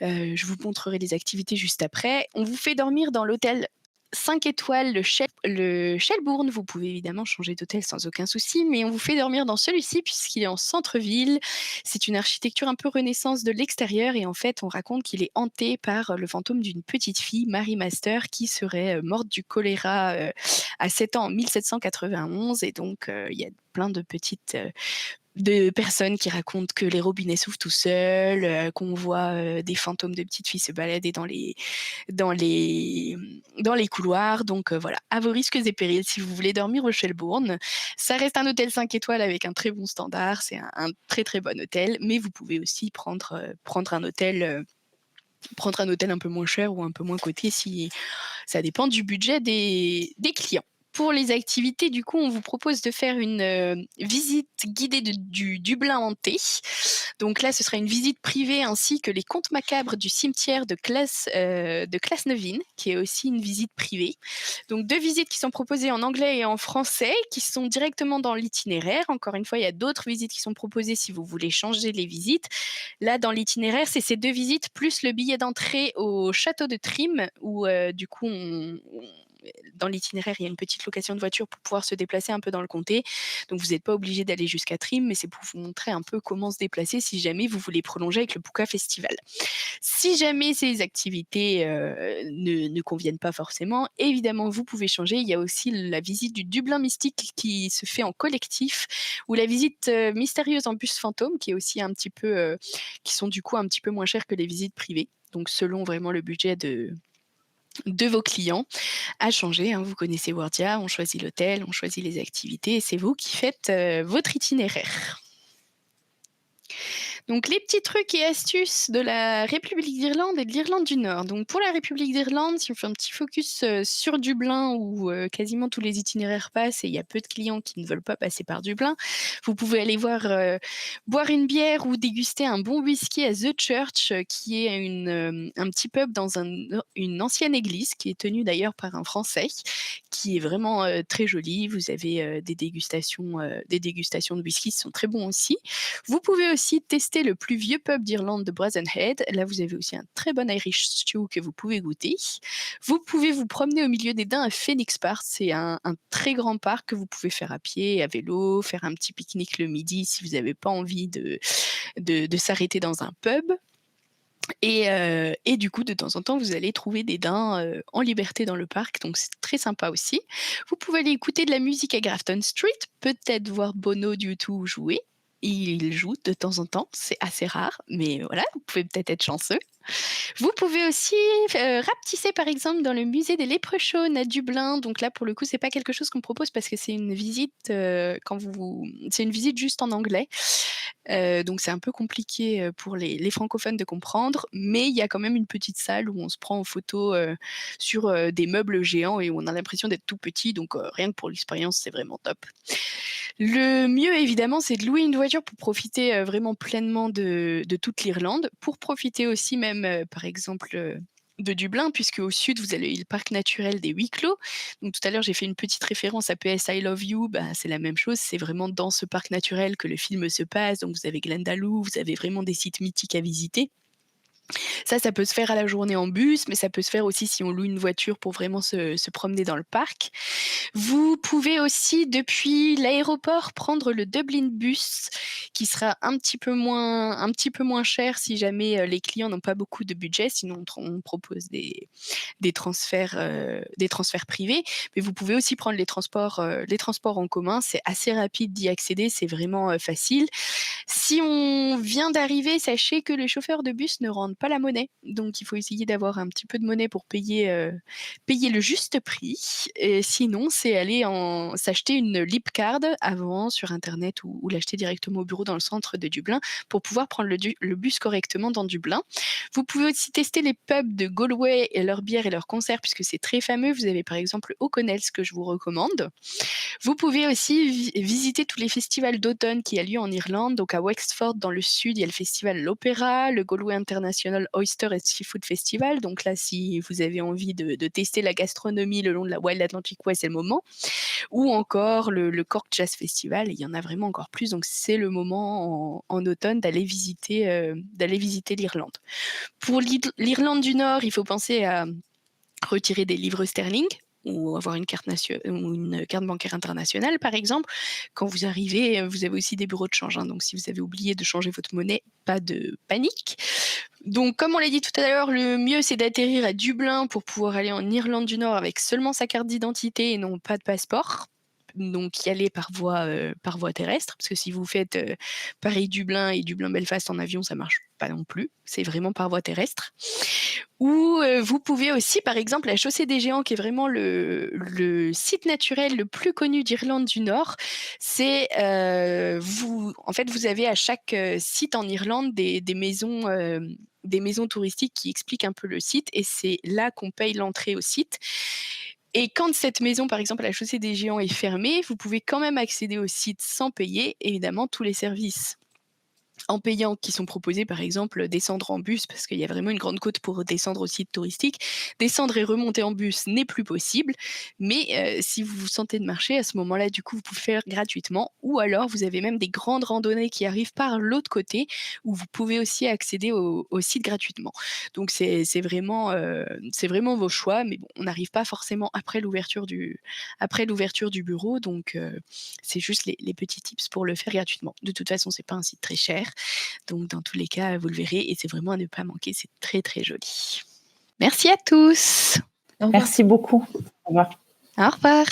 B: je vous montrerai les activités juste après. On vous fait dormir dans l'hôtel 5 étoiles, le Shelbourne. Vous pouvez évidemment changer d'hôtel sans aucun souci, mais on vous fait dormir dans celui-ci puisqu'il est en centre-ville. C'est une architecture un peu renaissance de l'extérieur et en fait, on raconte qu'il est hanté par le fantôme d'une petite fille, Mary Master, qui serait morte du choléra à 7 ans en 1791. Et donc, il y a plein de personnes qui racontent que les robinets s'ouvrent tout seuls, qu'on voit des fantômes de petites filles se balader dans les, dans les couloirs. Donc voilà, à vos risques et périls si vous voulez dormir au Shelbourne. Ça reste un hôtel 5 étoiles avec un très bon standard, c'est un très très bon hôtel, mais vous pouvez aussi prendre un hôtel un peu moins cher ou un peu moins coté, si ça dépend du budget des clients. Pour les activités, du coup, on vous propose de faire une visite guidée du Dublin hanté. Donc là, ce sera une visite privée ainsi que les contes macabres du cimetière de Clasnevin, qui est aussi une visite privée. Donc 2 visites qui sont proposées en anglais et en français, qui sont directement dans l'itinéraire. Encore une fois, il y a d'autres visites qui sont proposées si vous voulez changer les visites. Là, dans l'itinéraire, c'est ces 2 visites plus le billet d'entrée au château de Trim où du coup, dans l'itinéraire, il y a une petite location de voiture pour pouvoir se déplacer un peu dans le comté. Donc, vous n'êtes pas obligé d'aller jusqu'à Trim, mais c'est pour vous montrer un peu comment se déplacer si jamais vous voulez prolonger avec le Puka Festival. Si jamais ces activités ne conviennent pas forcément, évidemment, vous pouvez changer. Il y a aussi la visite du Dublin Mystique qui se fait en collectif, ou la visite mystérieuse en bus fantôme, qui est aussi qui sont du coup un petit peu moins chères que les visites privées. Donc, selon vraiment le budget de vos clients, à changer, hein. Vous connaissez Wordia, on choisit l'hôtel, on choisit les activités et c'est vous qui faites votre itinéraire. Donc les petits trucs et astuces de la République d'Irlande et de l'Irlande du Nord. Donc pour la République d'Irlande, si on fait un petit focus sur Dublin où quasiment tous les itinéraires passent et il y a peu de clients qui ne veulent pas passer par Dublin, vous pouvez aller boire une bière ou déguster un bon whisky à The Church, qui est un petit pub dans une ancienne église qui est tenue d'ailleurs par un Français, qui est vraiment très jolie. Vous avez des dégustations de whisky qui sont très bons aussi. Vous pouvez aussi tester visiter le plus vieux pub d'Irlande de Brazen Head. Là, vous avez aussi un très bon Irish stew que vous pouvez goûter. Vous pouvez vous promener au milieu des daims à Phoenix Park. C'est un très grand parc que vous pouvez faire à pied, à vélo, faire un petit pique-nique le midi si vous n'avez pas envie de s'arrêter dans un pub. Et du coup, de temps en temps, vous allez trouver des daims en liberté dans le parc, donc c'est très sympa aussi. Vous pouvez aller écouter de la musique à Grafton Street, peut-être voir Bono du tout jouer. Il joue de temps en temps, c'est assez rare, mais voilà, vous pouvez peut-être être chanceux. Vous pouvez aussi rapetisser par exemple dans le musée des Leprechauns à Dublin. Donc là, pour le coup, c'est pas quelque chose qu'on propose parce que c'est une visite c'est une visite juste en anglais. Donc c'est un peu compliqué pour les francophones de comprendre, mais il y a quand même une petite salle où on se prend en photo sur des meubles géants et où on a l'impression d'être tout petit. Donc rien que pour l'expérience, c'est vraiment top. Le mieux, évidemment, c'est de louer une voiture pour profiter vraiment pleinement de toute l'Irlande, pour profiter aussi même, par exemple, de Dublin, puisque au sud, vous avez le parc naturel des Wicklow. Donc tout à l'heure, j'ai fait une petite référence à PS I Love You, bah, c'est la même chose, c'est vraiment dans ce parc naturel que le film se passe. Donc vous avez Glendalough, vous avez vraiment des sites mythiques à visiter. Ça peut se faire à la journée en bus, mais ça peut se faire aussi si on loue une voiture pour vraiment se promener dans le parc. Vous pouvez aussi, depuis l'aéroport, prendre le Dublin Bus, qui sera un petit peu moins cher si jamais les clients n'ont pas beaucoup de budget. Sinon, on propose des transferts privés. Mais vous pouvez aussi prendre les transports en commun. C'est assez rapide d'y accéder, c'est vraiment facile. Si on vient d'arriver, sachez que les chauffeurs de bus ne rendent pas la monnaie. Donc, il faut essayer d'avoir un petit peu de monnaie pour payer le juste prix. Et sinon, c'est aller s'acheter une Leap Card avant sur Internet ou l'acheter directement au bureau dans le centre de Dublin pour pouvoir prendre le bus correctement dans Dublin. Vous pouvez aussi tester les pubs de Galway et leurs bières et leurs concerts puisque c'est très fameux. Vous avez par exemple O'Connell's que je vous recommande. Vous pouvez aussi visiter tous les festivals d'automne qui a lieu en Irlande. Donc à Wexford, dans le sud, il y a le festival L'Opéra, le Galway International Oyster and Seafood Festival. Donc là, si vous avez envie de tester la gastronomie le long de la Wild Atlantic Way, c'est le moment. Ou encore le Cork Jazz Festival. Il y en a vraiment encore plus. Donc c'est le moment en automne d'aller visiter l'Irlande. Pour l'Irlande du Nord, il faut penser à retirer des livres sterling ou avoir une carte bancaire internationale, par exemple. Quand vous arrivez, vous avez aussi des bureaux de change. Donc, si vous avez oublié de changer votre monnaie, pas de panique. Donc, comme on l'a dit tout à l'heure, le mieux, c'est d'atterrir à Dublin pour pouvoir aller en Irlande du Nord avec seulement sa carte d'identité et non pas de passeport. Donc, y aller par voie terrestre, parce que si vous faites Paris-Dublin et Dublin-Belfast en avion, ça marche pas non plus. C'est vraiment par voie terrestre. Ou vous pouvez aussi, par exemple, la Chaussée des Géants, qui est vraiment le site naturel le plus connu d'Irlande du Nord. C'est vous avez à chaque site en Irlande des maisons touristiques qui expliquent un peu le site, et c'est là qu'on paye l'entrée au site. Et quand cette maison, par exemple, à la Chaussée des Géants est fermée, vous pouvez quand même accéder au site sans payer, évidemment, tous les services en payant qui sont proposés, par exemple, descendre en bus, parce qu'il y a vraiment une grande côte pour descendre au site touristique. Descendre et remonter en bus n'est plus possible, mais si vous vous sentez de marcher, à ce moment-là, du coup, vous pouvez faire gratuitement, ou alors vous avez même des grandes randonnées qui arrivent par l'autre côté, où vous pouvez aussi accéder au site gratuitement. Donc c'est vraiment vos choix, mais bon, on n'arrive pas forcément après l'ouverture du bureau, donc c'est juste les petits tips pour le faire gratuitement. De toute façon, c'est pas un site très cher. Donc, dans tous les cas, vous le verrez et c'est vraiment à ne pas manquer. C'est très, très joli. Merci à tous.
A: Au revoir.
C: Merci beaucoup. Au revoir.
B: Au revoir.